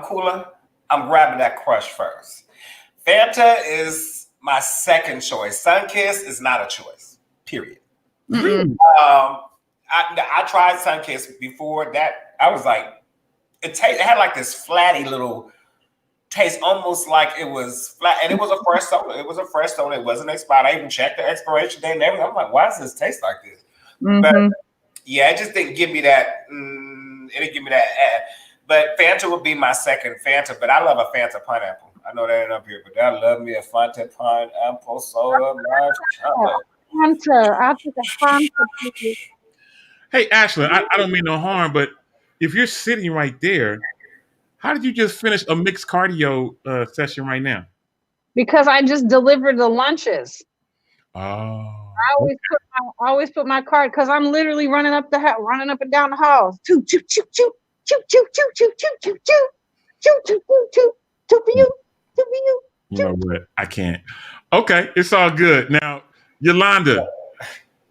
cooler, I'm grabbing that Crush first. Fanta is my second choice. Sunkist is not a choice. Period. Really? I tried Sunkist before that. I was like, it had like this flatty little taste, almost like it was flat, and it was a fresh soda. It was a fresh soda. It wasn't expired. I even checked the expiration date and everything. I'm like, why does this taste like this? But yeah, it just didn't give me that. It didn't give me that. But Fanta would be my second Fanta. But I love a Fanta pineapple. I know that ain't up here, but I love me a Fanta pineapple soda. Fanta. I'll take a Fanta, please. Hey, Ashley, I don't mean no harm, but if you're sitting right there, how did you just finish a mixed cardio session right now? Because I just delivered the lunches. Oh. I always put my card because I'm literally running up and down the halls. Choo choo choo choo choo choo choo choo choo choo choo choo choo choo choo for you, choo for you. You know what? I can't. Okay, it's all good. Now, Yolanda,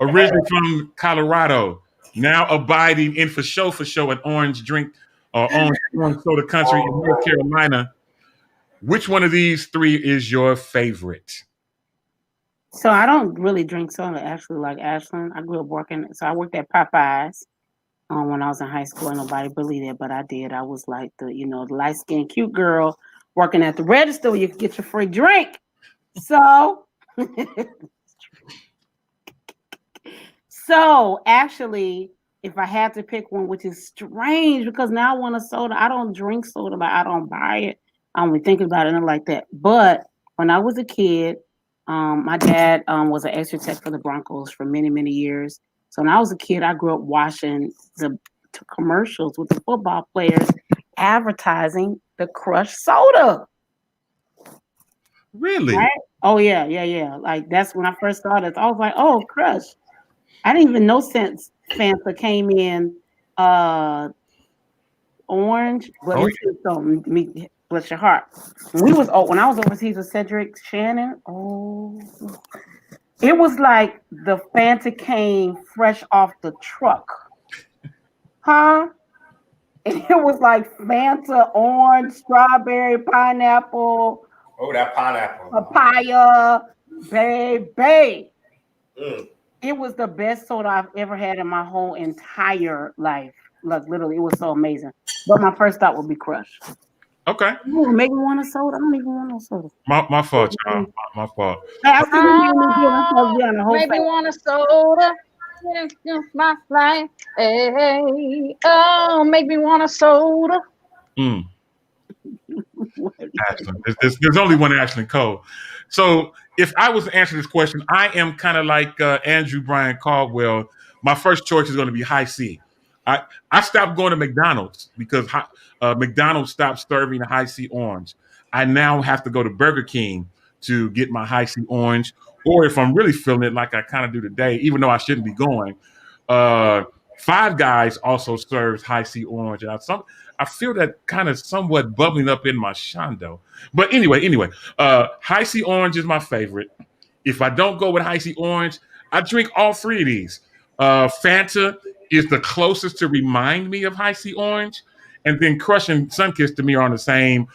originally from Colorado, now abiding in for show an orange drink or orange soda country in North Carolina. Which one of these three is your favorite? So I don't really drink soda, actually, like Ashlyn. I grew up working, so I worked at Popeyes when I was in high school. Nobody believed it, but I did. I was like the light-skinned, cute girl working at the register where you could get your free drink. So, actually, if I had to pick one, which is strange because now I want a soda. I don't drink soda, but I don't buy it. I don't be thinking about it, nothing like that. But when I was a kid, my dad was an extra tech for the Broncos for many, many years. So when I was a kid, I grew up watching the commercials with the football players advertising the Crush soda. Really? Right? Oh, yeah. Like, that's when I first saw this. I was like, oh, Crush. I didn't even know since Fanta came in orange. But Bless your heart. When I was overseas with Cedric Shannon, it was like the Fanta came fresh off the truck. Huh? And it was like Fanta, orange, strawberry, pineapple. Oh, that pineapple. Papaya, baby. Mm. It was the best soda I've ever had in my whole entire life. Like literally, it was so amazing. But my first thought would be Crush. Okay. Ooh, make me want a soda. I don't even want no soda. My fault, y'all. My fault. After you made me do myself down the whole Maybe thing. want a soda. My life. Hey, oh, make me want a soda. Ashland. There's only one Ashland Cole. So if I was to answer this question, I am kind of like Andrew Brian Caldwell. My first choice is going to be High C. I stopped going to McDonald's because McDonald's stopped serving the High C orange. I now have to go to Burger King to get my High C orange, or if I'm really feeling it like I kind of do today, even though I shouldn't be going, Five Guys also serves High C orange, and I feel that kind of somewhat bubbling up in my shondo. But anyway, High C orange is my favorite. If I don't go with High C orange, I drink all three of these. Fanta is the closest to remind me of High C orange, and then Crush and Sunkist to me are on the same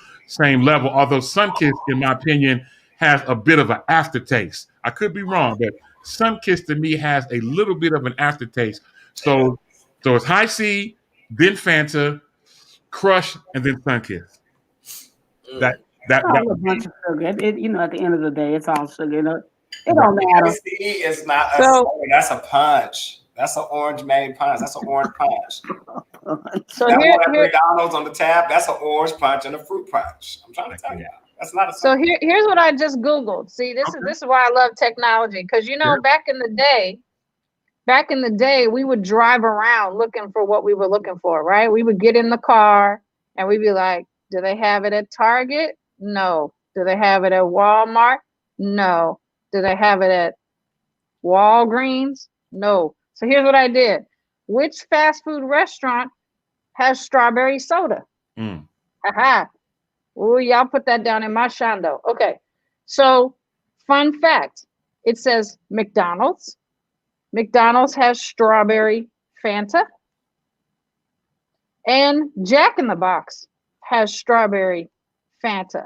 level. Although Sunkist, in my opinion, has a bit of an aftertaste. I could be wrong, but Sunkist to me has a little bit of an aftertaste. So it's High C, then Fanta, Crush, and then Sunkist. That a bunch of sugar. At the end of the day, it's all sugar. It don't matter. See, it's not a soda. That's a punch. That's an orange made punch. That's an orange punch. So that here, one at McDonald's on the tab, that's an orange punch and a fruit punch. I'm trying to tell you. That's not a soda. So here's what I just Googled. See, this is why I love technology. Because back in the day, we would drive around looking for what we were looking for, right? We would get in the car and we'd be like, do they have it at Target? No. Do they have it at Walmart? No. Do they have it at Walgreens? No. So here's what I did. Which fast food restaurant has strawberry soda? Aha. Oh, y'all put that down in my shondo. Okay. So fun fact. It says McDonald's. McDonald's has strawberry Fanta. And Jack in the Box has strawberry Fanta.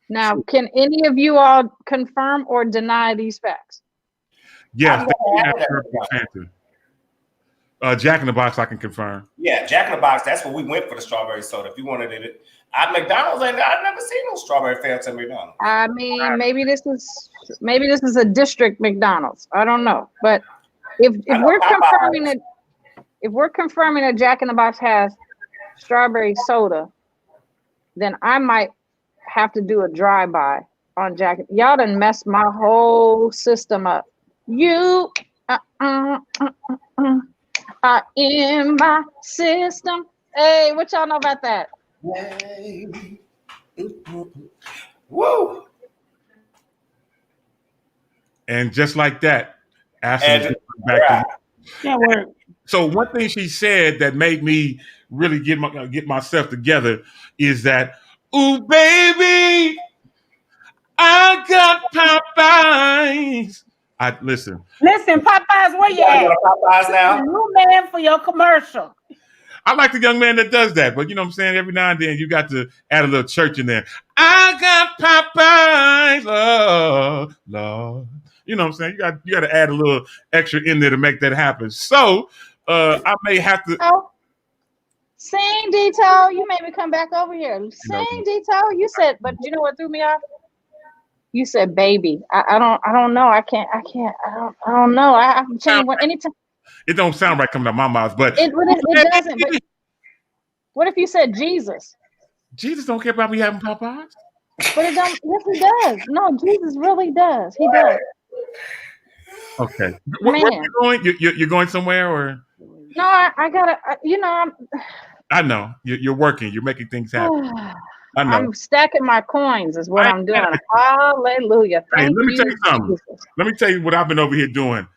Now, can any of you all confirm or deny these facts? Yes, Fanta. Jack in the Box, I can confirm. Yeah, Jack in the Box. That's what we went for the strawberry soda. If you wanted it at McDonald's, I've never seen no strawberry Fanta at McDonald's. I mean, maybe this is a district McDonald's. I don't know, but if we're confirming that Jack in the Box has strawberry soda, then I might have to do a drive-by on Jack. Y'all done messed my whole system up. You are in my system. Hey, what y'all know about that? Woo! And just like that, Ashley back to So one thing she said that made me really get myself together is that, ooh, baby, I got Popeyes. Listen, Popeyes, where you at? Popeyes now. New man for your commercial. I like the young man that does that, but you know what I'm saying? Every now and then you got to add a little church in there. I got Popeyes, oh Lord. You know what I'm saying? You got to add a little extra in there to make that happen. So I may have to. Oh, same detail. You made me come back over here. Same detail. You said, but you know what threw me off? You said baby. I don't know. I don't know. I have to change anytime. It don't sound right coming out my mouth, but it doesn't. But what if you said Jesus? Jesus don't care about me having Popeyes. But it don't. Yes, he does. No, Jesus really does. He does. Okay. Where are you going? You're going somewhere, or? No, I gotta. I know you're working. You're making things happen. I know. I'm stacking my coins. Is what I'm doing. Hallelujah. Thank let me tell you something. Jesus. Let me tell you what I've been over here doing.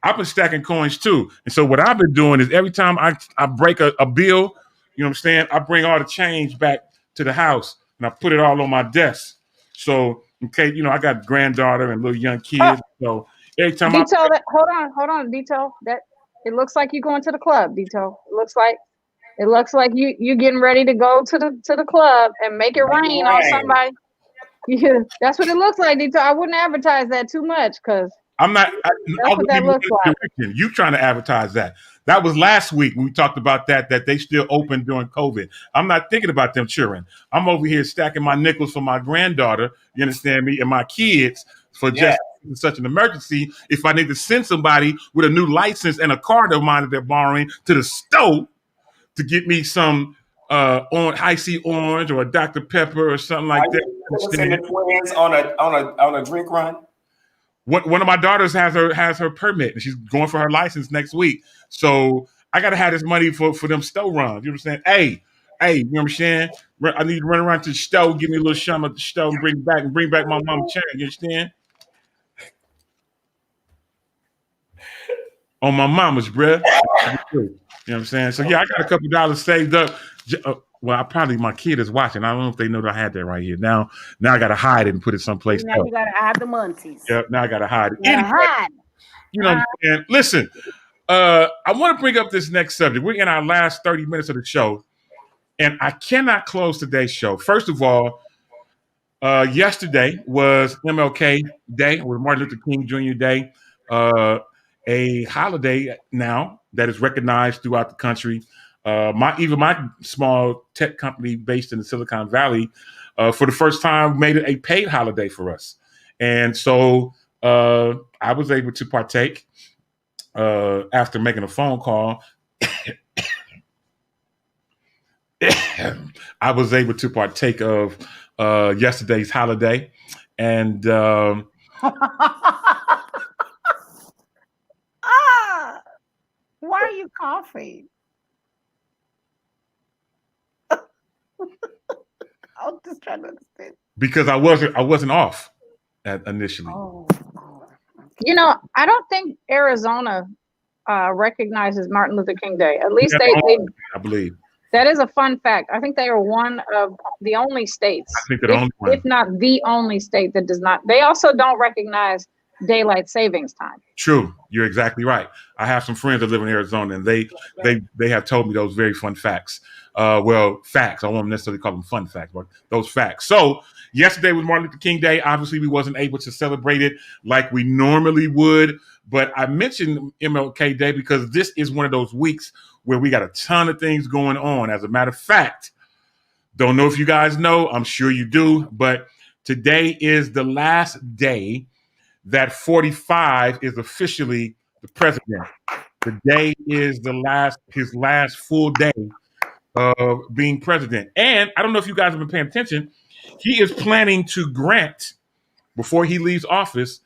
I've been stacking coins too, and so what I've been doing is every time I break a bill, you know what I'm saying, I bring all the change back to the house and I put it all on my desk. So, okay, I got granddaughter and little young kids. So every time Detail that. Hold on. Detail that. It looks like you're going to the club. Detail. It looks like you getting ready to go to the club and make it rain on somebody. Yeah, that's what it looks like. Detail. I wouldn't advertise that too much because I'm not. I that's what that looks like. You trying to advertise that? That was last week when we talked about that they still open during COVID. I'm not thinking about them children. I'm over here stacking my nickels for my granddaughter. You understand me? And my kids for just such an emergency. If I need to send somebody with a new license and a card of mine that they're borrowing to the store to get me some icy orange or a Dr. Pepper or something like that. Send the twins on a drink run. One of my daughters has her permit and she's going for her license next week. So I gotta have this money for them store runs. You know what I'm saying? Hey, you know what I'm saying? I need to run around to the store, give me a little shum at the store and bring back my mama change. You understand? On my mama's, bruh. You know what I'm saying? So yeah, I got a couple dollars saved up. Well, my kid is watching. I don't know if they know that I had that right here. Now I gotta hide it and put it someplace Now you gotta hide the munties. Yep, now I gotta hide it. Anyway, hide. You know what I'm saying? Listen, I want to bring up this next subject. We're in our last 30 minutes of the show, and I cannot close today's show. First of all, yesterday was MLK Day, or Martin Luther King Jr. Day, a holiday now that is recognized throughout the country. My small tech company based in the Silicon Valley, for the first time, made it a paid holiday for us, and so I was able to partake after making a phone call. I was able to partake of yesterday's holiday, and why are you coughing? I'm just trying to understand. Because I wasn't off initially. Oh. I don't think Arizona recognizes Martin Luther King Day. At least I believe. That is a fun fact. I think they are one of the only states, I think they're the only one. if not the only state that does not. They also don't recognize daylight savings time. True, you're exactly right. I have some friends that live in Arizona, and they have told me those very fun facts. Facts. I won't necessarily call them fun facts, but those facts. So yesterday was Martin Luther King Day. Obviously, we wasn't able to celebrate it like we normally would, but I mentioned MLK Day because this is one of those weeks where we got a ton of things going on. As a matter of fact, don't know if you guys know, I'm sure you do, but today is the last day that 45 is officially the president. Today is his last full day of being president. And I don't know if you guys have been paying attention, he is planning to grant, before he leaves office,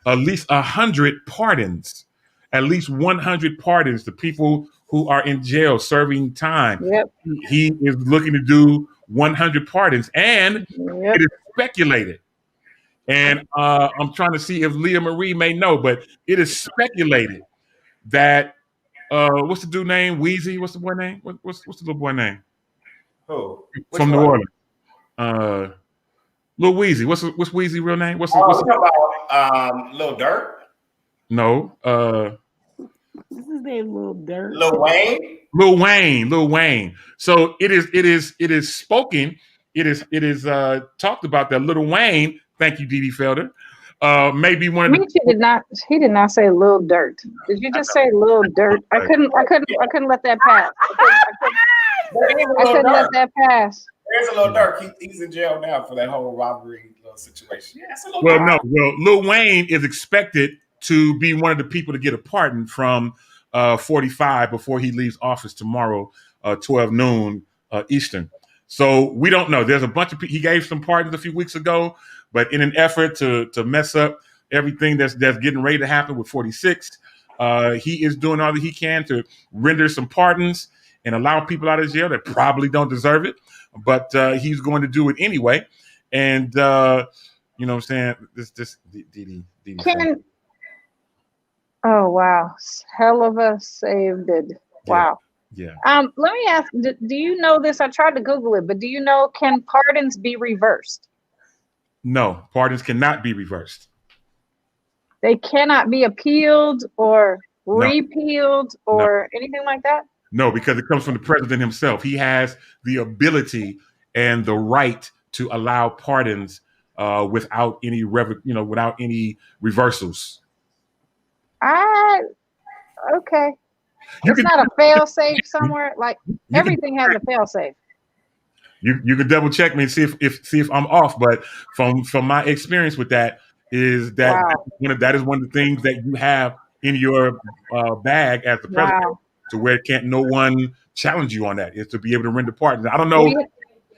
at least 100 pardons, at least 100 pardons to people who are in jail serving time. Yep. He is looking to do 100 pardons, and it is speculated. And I'm trying to see if Leah Marie may know, but it is speculated that what's the dude name? Weezy. What's the boy name? What's the little boy name? Who? From New Orleans. Lil Weezy. What's Weezy real name? What's about Lil Durk? No. This is their Lil Durk. Lil Wayne. Lil Wayne. So it is spoken. It is talked about that Lil Wayne. Thank you, Dee Dee Felder. Maybe one of the. He did not say Lil Dirt. Did you just say Lil Dirt? I couldn't let that pass. I couldn't let that pass. There's a Lil Durk. He's in jail now for that whole robbery situation. Yeah, Lil Wayne is expected to be one of the people to get a pardon from 45 before he leaves office tomorrow, 12 noon Eastern. So we don't know. There's a bunch of people. He gave some pardons a few weeks ago, but in an effort to mess up everything that's getting ready to happen with 46, he is doing all that he can to render some pardons and allow people out of jail that probably don't deserve it, but he's going to do it anyway. And you know what I'm saying? This Dee. Oh wow, hell of a saved it. Wow. Yeah. Let me ask, do you know this? I tried to Google it, but do you know, can pardons be reversed? No, pardons cannot be reversed. They cannot be appealed or No, repealed no, or anything like that? no, because it comes from the president himself. He has the ability and the right to allow pardons without any without any reversals. I Okay. You It's can not a fail safe somewhere. Like you can everything has a fail safe. you can double check me and see if I'm off. But from my experience with that is that Wow. that is one of the things that you have in your bag as the president, Wow. to where can't no one challenge you on that, is to be able to render pardons. I don't know We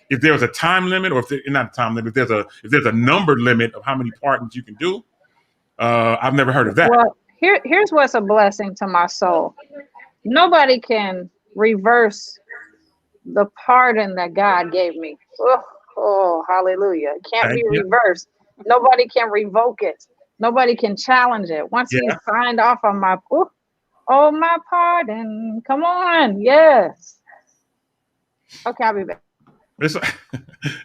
if there's a time limit, or if not a time limit, if there's a number limit of how many pardons you can do. I've never heard of that. Well, here's what's a blessing to my soul. Nobody can reverse the pardon that God gave me. Oh, hallelujah. It can't Thank be you. reversed. Nobody can revoke it. Nobody can challenge it. Once he Yeah, signed off on my pardon. Come on. Yes. Okay, I'll be back. it's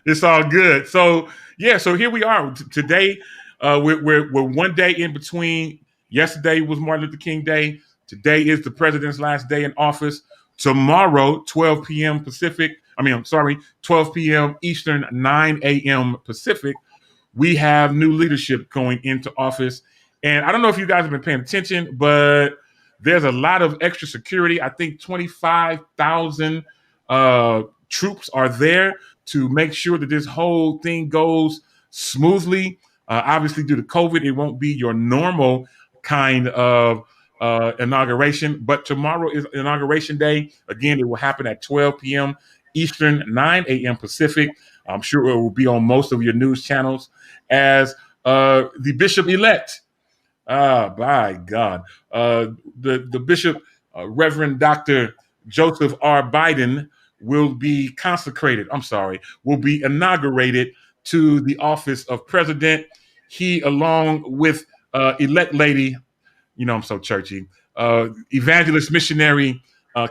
it's all good. So yeah, so here we are today. We're one day in between. Yesterday was Martin Luther King Day. Today is the president's last day in office. Tomorrow, 12 p.m. Pacific. I'm sorry, 12 p.m. Eastern, 9 a.m. Pacific. We have new leadership going into office. And I don't know if you guys have been paying attention, but there's a lot of extra security. I think 25,000 troops are there to make sure that this whole thing goes smoothly. Obviously, due to COVID, it won't be your normal kind of inauguration, but tomorrow is Inauguration Day. Again, it will happen at 12 p.m. Eastern, 9 a.m. Pacific. I'm sure it will be on most of your news channels as the bishop-elect. By God, the bishop, Reverend Dr. Joseph R. Biden, will be consecrated. Will be inaugurated to the office of president. He, along with elect lady, I'm so churchy, evangelist missionary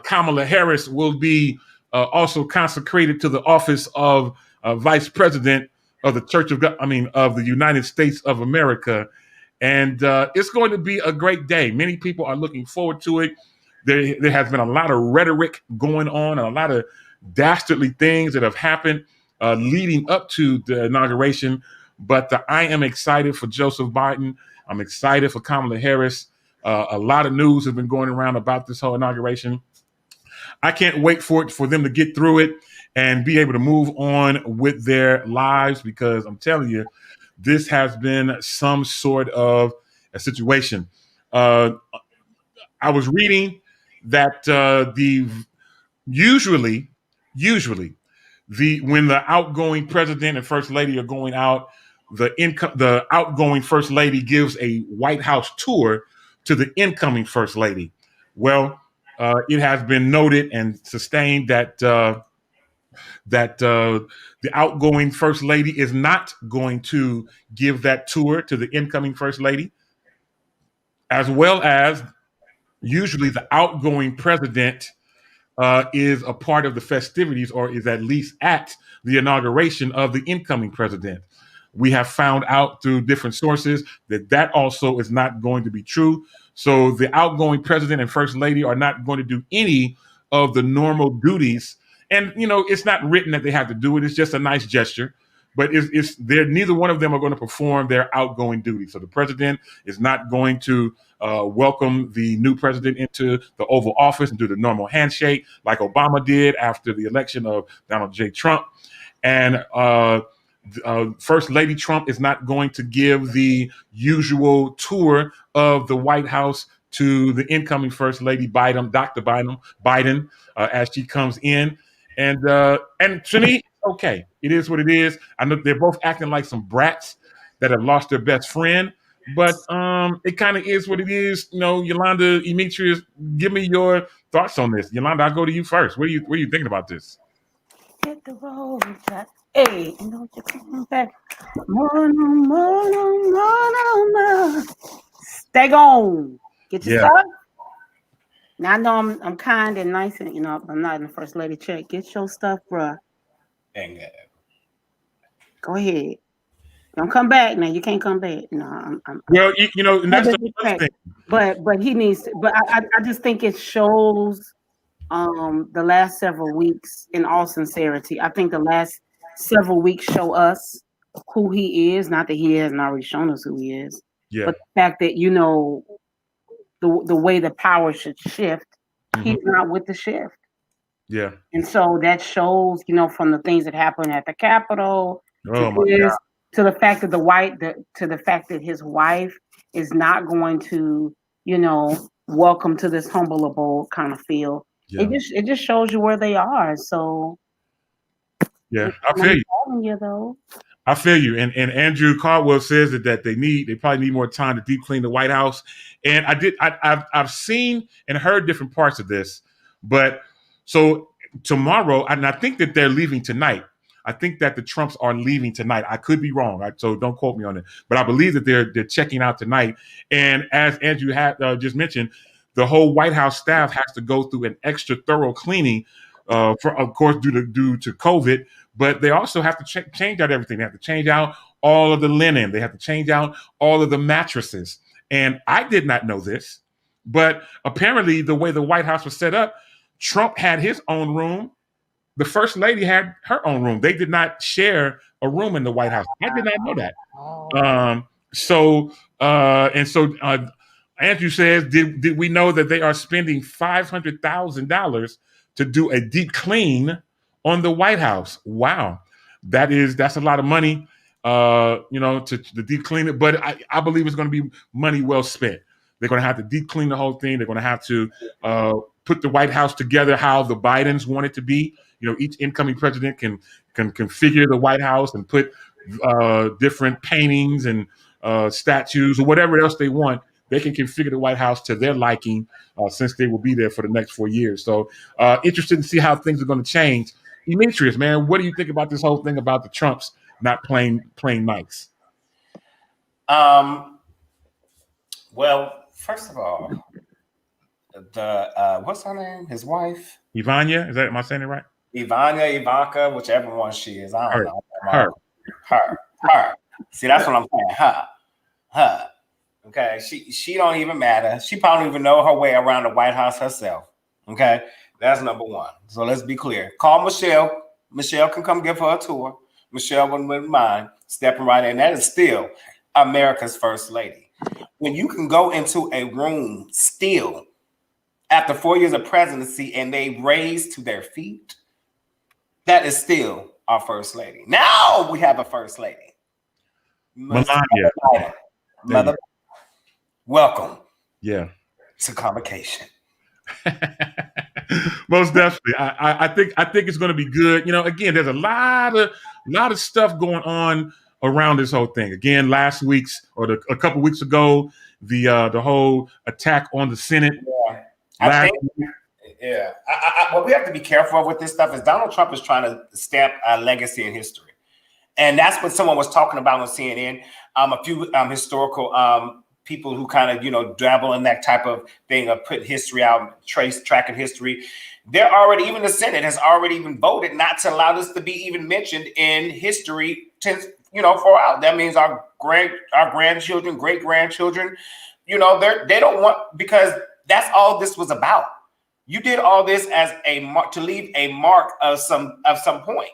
Kamala Harris, will be also consecrated to the office of vice president of the Church of God, of the United States of America. And it's going to be a great day. Many people are looking forward to it. There has been a lot of rhetoric going on and a lot of dastardly things that have happened leading up to the inauguration. But I am excited for Joseph Biden. I'm excited for Kamala Harris. A lot of news has been going around about this whole inauguration. I can't wait for them to get through it and be able to move on with their lives, because I'm telling you, this has been some sort of a situation. I was reading that usually when the outgoing president and first lady are going out, the outgoing first lady gives a White House tour to the incoming first lady. Well, it has been noted and sustained that the outgoing first lady is not going to give that tour to the incoming first lady, as well as usually the outgoing president is a part of the festivities, or is at least at the inauguration of the incoming president. We have found out through different sources that also is not going to be true. So the outgoing president and first lady are not going to do any of the normal duties. And, it's not written that they have to do it. It's just a nice gesture. But neither one of them are going to perform their outgoing duties. So the president is not going to welcome the new president into the Oval Office and do the normal handshake like Obama did after the election of Donald J. Trump. And First Lady Trump is not going to give the usual tour of the White House to the incoming First Lady Biden, Dr. Biden, as she comes in. And to me, okay, it is what it is. I know they're both acting like some brats that have lost their best friend, but it kind of is what it is. Yolanda, Demetrius, give me your thoughts on this. Yolanda, I'll go to you first. What are you thinking about this? Hit the road, Jack. Hey, and don't you come back. More. Stay gone. Get your stuff. Now I know I'm kind and nice, and I'm not in the first lady check. Get your stuff, bruh. And Go ahead. Don't come back now. You can't come back. No, Well, and that's the other thing. But he needs to. But I just think it shows the last several weeks. In all sincerity, I think the last several weeks show us who he is. Not that he hasn't already shown us who he is, Yeah. but the fact that the way the power should shift, he's not with the shift. Yeah. And so that shows, from the things that happened at the Capitol Oh my God. to the fact that to the fact that his wife is not going to, welcome to this humble abode kind of feel. Yeah. It just shows you where they are. So yeah, I feel you. Though. I feel you. And Andrew Caldwell says that they probably need more time to deep clean the White House. And I've seen and heard different parts of this, but so tomorrow, and I think that they're leaving tonight. I think that the Trumps are leaving tonight. I could be wrong, so don't quote me on it. But I believe that they're checking out tonight. And as Andrew had just mentioned, the whole White House staff has to go through an extra thorough cleaning, for of course due to COVID. But they also have to change out everything. They have to change out all of the linen. They have to change out all of the mattresses. And I did not know this, but apparently the way the White House was set up, Trump had his own room. The First Lady had her own room. They did not share a room in the White House. I did not know that. So Andrew says, did we know that they are spending $500,000 to do a deep clean on the White House? Wow, that's a lot of money, to deep clean it. But I believe it's going to be money well spent. They're going to have to deep clean the whole thing. They're going to have to put the White House together how the Bidens want it to be. Each incoming president can configure the White House and put different paintings and statues or whatever else they want. They can configure the White House to their liking, since they will be there for the next 4 years. So interested to see how things are going to change. Demetrius, man, what do you think about this whole thing about the Trumps not playing nice? Well, first of all, the what's her name? His wife? Ivania? Am I saying it right? Ivanka, whichever one she is. I don't know. Her. See, that's what I'm saying. Her. Okay, she don't even matter. She probably don't even know her way around the White House herself. Okay, that's number one. So let's be clear. Call Michelle. Michelle can come give her a tour. Michelle wouldn't mind stepping right in. That is still America's First Lady. When you can go into a room still after 4 years of presidency and they raise to their feet, that is still our First Lady. Now we have a First Lady. Melania. Mother, welcome. Yeah. To convocation. Most definitely. I think it's going to be good. Again, there's a lot of stuff going on around this whole thing. Again, last week's or a couple weeks ago, the whole attack on the Senate. Yeah. What we have to be careful of with this stuff is Donald Trump is trying to stamp a legacy in history. And that's what someone was talking about on CNN. A few historical people who kind of, dabble in that type of thing of putting history out, tracking history. They're already, even the Senate has already even voted not to allow this to be even mentioned in history for out. That means our grandchildren, great grandchildren, they don't want, because that's all this was about. You did all this as a mark to leave a mark of some point.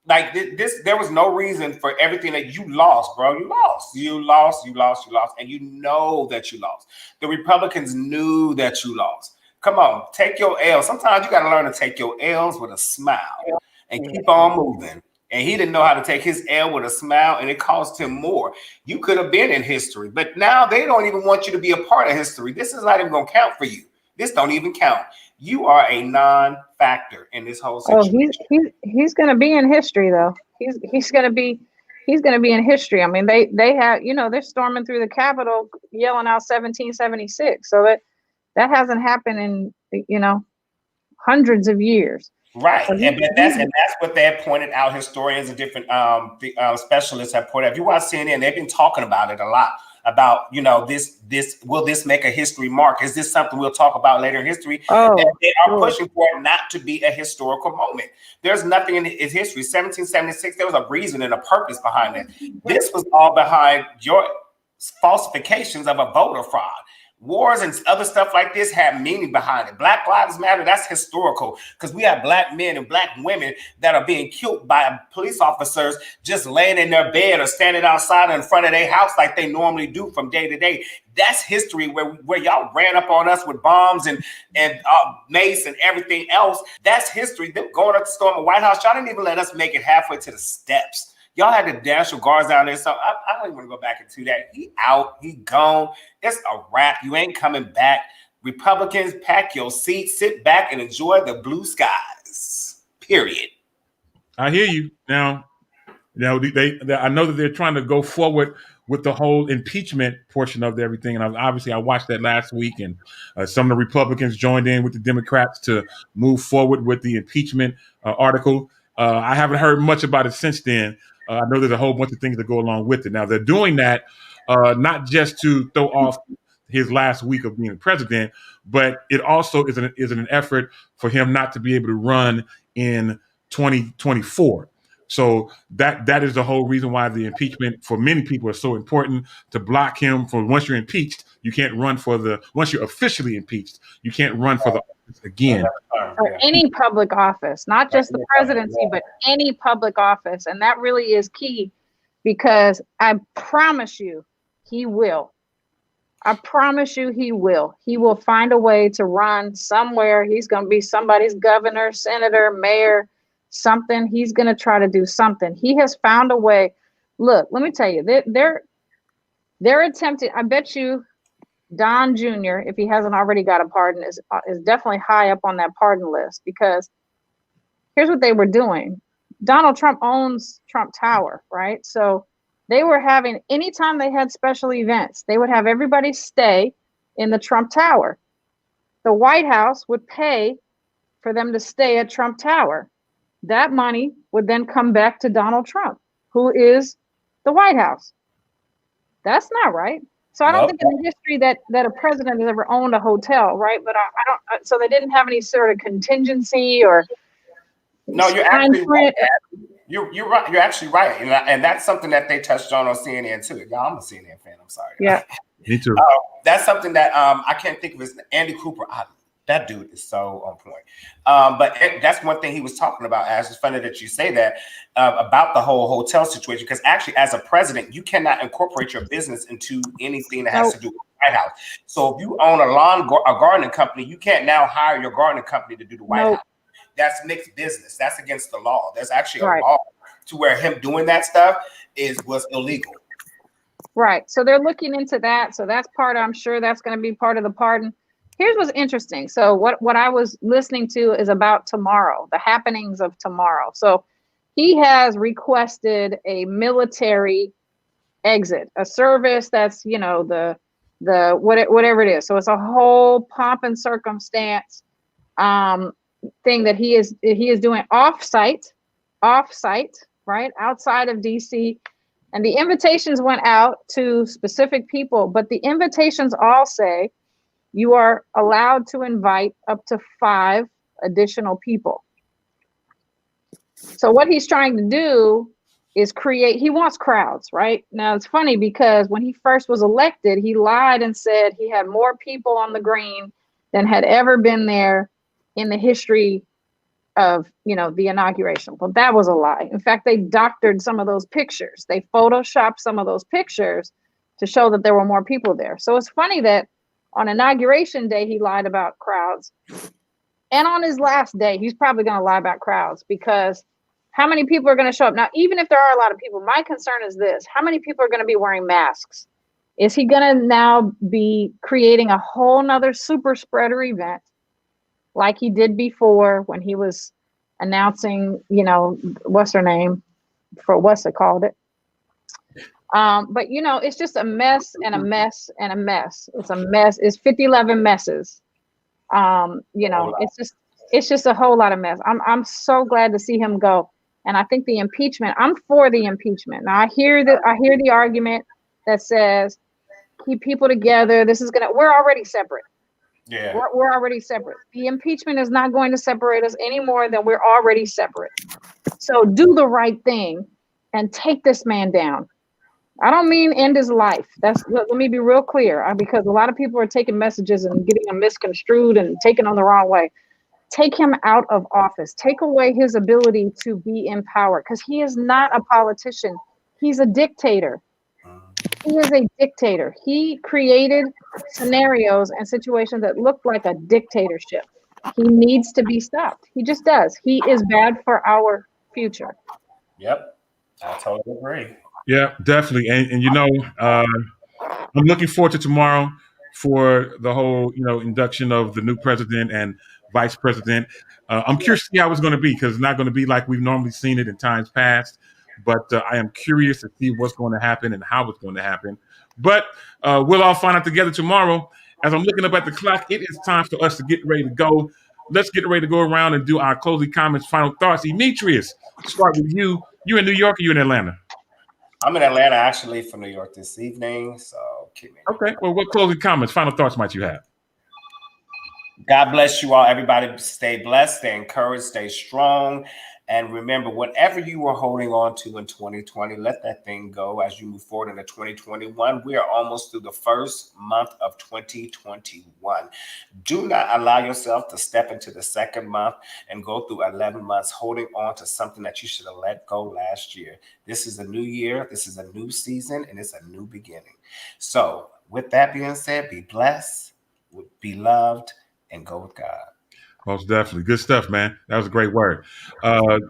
Like this, there was no reason for everything that you lost, bro. You lost, and you know that you lost. The Republicans knew that you lost. Come on, take your L. Sometimes you got to learn to take your L's with a smile and keep on moving. And he didn't know how to take his L with a smile, and it cost him more. You could have been in history, but now they don't even want you to be a part of history. This is not even going to count for you. This don't even count. You are a non-factor in this whole situation. Oh, he's going to be in history, though. He's going to be in history. I mean, they have, they're storming through the Capitol, yelling out 1776. So that hasn't happened in hundreds of years. Right, so and that's what they have pointed out. Historians and different specialists have pointed out. If you watch CNN, they've been talking about it a lot. about, this will this make a history mark? Is this something we'll talk about later in history? Oh, and they are sure. pushing for it not to be a historical moment. There's nothing in its history. 1776, there was a reason and a purpose behind it. This was all behind your falsifications of a voter fraud. Wars and other stuff like this have meaning behind it. Black Lives Matter, that's historical, because we have black men and black women that are being killed by police officers just laying in their bed or standing outside in front of their house like they normally do from day to day. That's history where y'all ran up on us with bombs and mace and everything else. That's history. Them going up to storm the White House, y'all didn't even let us make it halfway to the steps. Y'all had the National Guards down there, so I don't even want to go back into that. He out, he gone. It's a wrap. You ain't coming back. Republicans, pack your seats, sit back, and enjoy the blue skies. Period. I hear you. Now, I know that they're trying to go forward with the whole impeachment portion of everything, and I watched that last week, and some of the Republicans joined in with the Democrats to move forward with the impeachment article. I haven't heard much about it since then. I know there's a whole bunch of things that go along with it. Now, they're doing that not just to throw off his last week of being president, but it also is an effort for him not to be able to run in 2024. So that is the whole reason why the impeachment for many people is so important, to block him from, once you're impeached, you can't run once you're officially impeached, you can't run for the office again. Or any public office, not just the presidency, but any public office. And that really is key, because I promise you, he will. I promise you he will. He will find a way to run somewhere. He's going to be somebody's governor, senator, mayor, something. He's going to try to do something. He has found a way. Look, let me tell you, they're attempting. I bet you Don Jr., if he hasn't already got a pardon, is definitely high up on that pardon list, because here's what they were doing. Donald Trump owns Trump Tower, right? So they were having, anytime they had special events, they would have everybody stay in the Trump Tower. The White House would pay for them to stay at Trump Tower. That money would then come back to Donald Trump, who is the White House. That's not right. So I don't think in the history that a president has ever owned a hotel, right? But I don't. So they didn't have any sort of contingency or. No, you're actually right. You're right. You're actually right, and that's something that they touched on CNN too. Y'all, I'm a CNN fan. I'm sorry. Yeah, me too. That's something that I can't think of his Andy Cooper. That dude is so on point. But that's one thing he was talking about. Ash, it's funny that you say that about the whole hotel situation, because actually, as a president, you cannot incorporate your business into anything that has to do with the White House. So if you own a gardening company, you can't now hire your gardening company to do the White House. That's mixed business. That's against the law. There's actually a law to where him doing that stuff was illegal. Right. So they're looking into that. So that's part. I'm sure that's going to be part of the pardon. Here's what's interesting. So what I was listening to is about tomorrow, the happenings of tomorrow. So he has requested a military exit, a service that's, the whatever it is. So it's a whole pomp and circumstance thing that he is doing off-site, right, outside of DC. And the invitations went out to specific people, but the invitations all say you are allowed to invite up to 5 additional people. So what he's trying to do is he wants crowds, right? Now it's funny because when he first was elected, he lied and said he had more people on the green than had ever been there in the history of, the inauguration. Well, that was a lie. In fact, they doctored some of those pictures. They photoshopped some of those pictures to show that there were more people there. So it's funny that on Inauguration Day, he lied about crowds. And on his last day, he's probably going to lie about crowds, because how many people are going to show up? Now, even if there are a lot of people, my concern is this: how many people are going to be wearing masks? Is he going to now be creating a whole nother super spreader event like he did before when he was announcing, what's her name for what's it called it? But it's just a mess and a mess and a mess. It's a mess. It's 50-11 messes. It's just a whole lot of mess. I'm so glad to see him go. And I think the impeachment, I'm for the impeachment. Now I hear the argument that says, keep people together. We're already separate. Yeah. We're already separate. The impeachment is not going to separate us any more than we're already separate. So do the right thing and take this man down. I don't mean end his life. Let me be real clear, because a lot of people are taking messages and getting them misconstrued and taken on the wrong way. Take him out of office. Take away his ability to be in power, because he is not a politician. He's a dictator. He is a dictator. He created scenarios and situations that look like a dictatorship. He needs to be stopped. He just does. He is bad for our future. Yep. I totally agree. Yeah, definitely. And I'm looking forward to tomorrow for the whole, induction of the new president and vice president. I'm curious to see how it's going to be, because it's not going to be like we've normally seen it in times past. But I am curious to see what's going to happen and how it's going to happen. But we'll all find out together tomorrow. As I'm looking up at the clock, it is time for us to get ready to go. Let's get ready to go around and do our closing comments, final thoughts. Demetrius, start with you. You in New York or you in Atlanta? I'm in Atlanta, actually, for New York this evening. So keep me. Okay. Well, what closing comments, final thoughts might you have? God bless you all. Everybody stay blessed, stay encouraged, stay strong. And remember, whatever you were holding on to in 2020, let that thing go as you move forward into 2021. We are almost through the first month of 2021. Do not allow yourself to step into the second month and go through 11 months holding on to something that you should have let go last year. This is a new year. This is a new season, and it's a new beginning. So with that being said, be blessed, be loved, and go with God. Most definitely. Good stuff, man. That was a great word.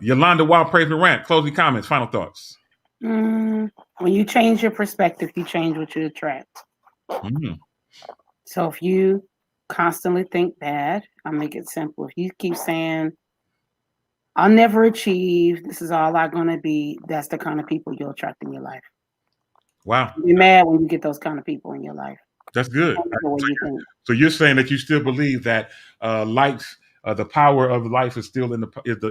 Yolanda Wild Praise Rant, closing comments, final thoughts. When you change your perspective, you change what you attract. So if you constantly think bad, I'll make it simple. If you keep saying, I'll never achieve, this is all I'm going to be, that's the kind of people you'll attract in your life. Wow. You're mad when you get those kind of people in your life. That's good. You so you're saying that you still believe that life, the power of life is still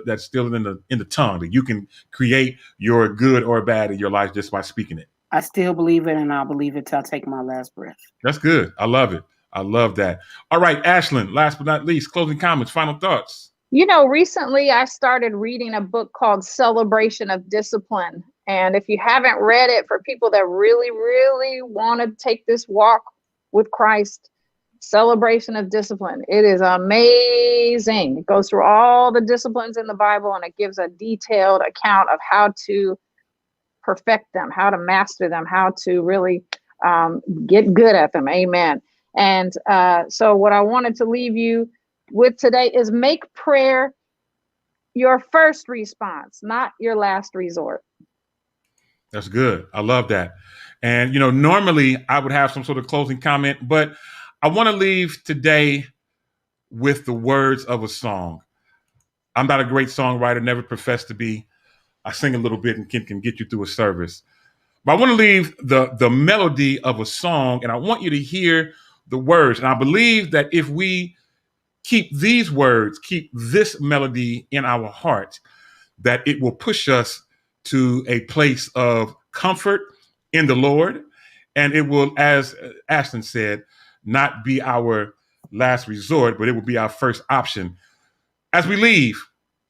that's still in the tongue, that you can create your good or bad in your life just by speaking it. I still believe it, and I'll believe it till I take my last breath. That's good. I love it. I love that. All right, Ashlyn, last but not least, closing comments, final thoughts. Recently I started reading a book called Celebration of Discipline. And if you haven't read it, for people that really, really want to take this walk with Christ, Celebration of Discipline. It is amazing. It goes through all the disciplines in the Bible, and it gives a detailed account of how to perfect them, how to master them, how to really get good at them. Amen. And so what I wanted to leave you with today is make prayer your first response, not your last resort. That's good. I love that. And, normally I would have some sort of closing comment, but I want to leave today with the words of a song. I'm not a great songwriter, never professed to be. I sing a little bit and can get you through a service. But I want to leave the melody of a song, and I want you to hear the words. And I believe that if we keep these words, keep this melody in our heart, that it will push us to a place of comfort in the Lord. And it will, as Ashton said, not be our last resort, but it will be our first option. As we leave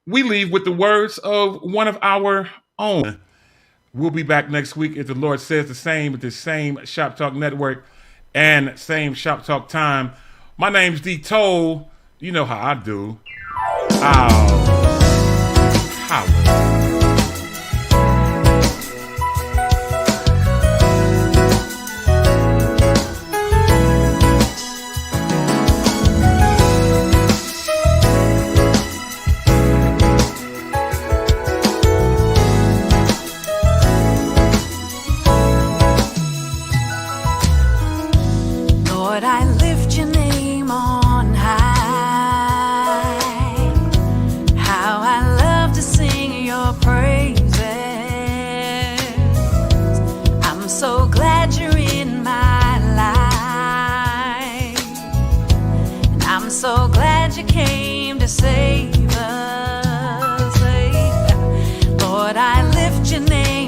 with the words of one of our own. We'll be back next week if the Lord says the same with the same Shop Talk Network and same Shop Talk time. My name's D Toll. You know how I do. Lord, I lift your name on high. How I love to sing your praises. I'm so glad you're in my life. And I'm so glad you came to save us. Lord, I lift your name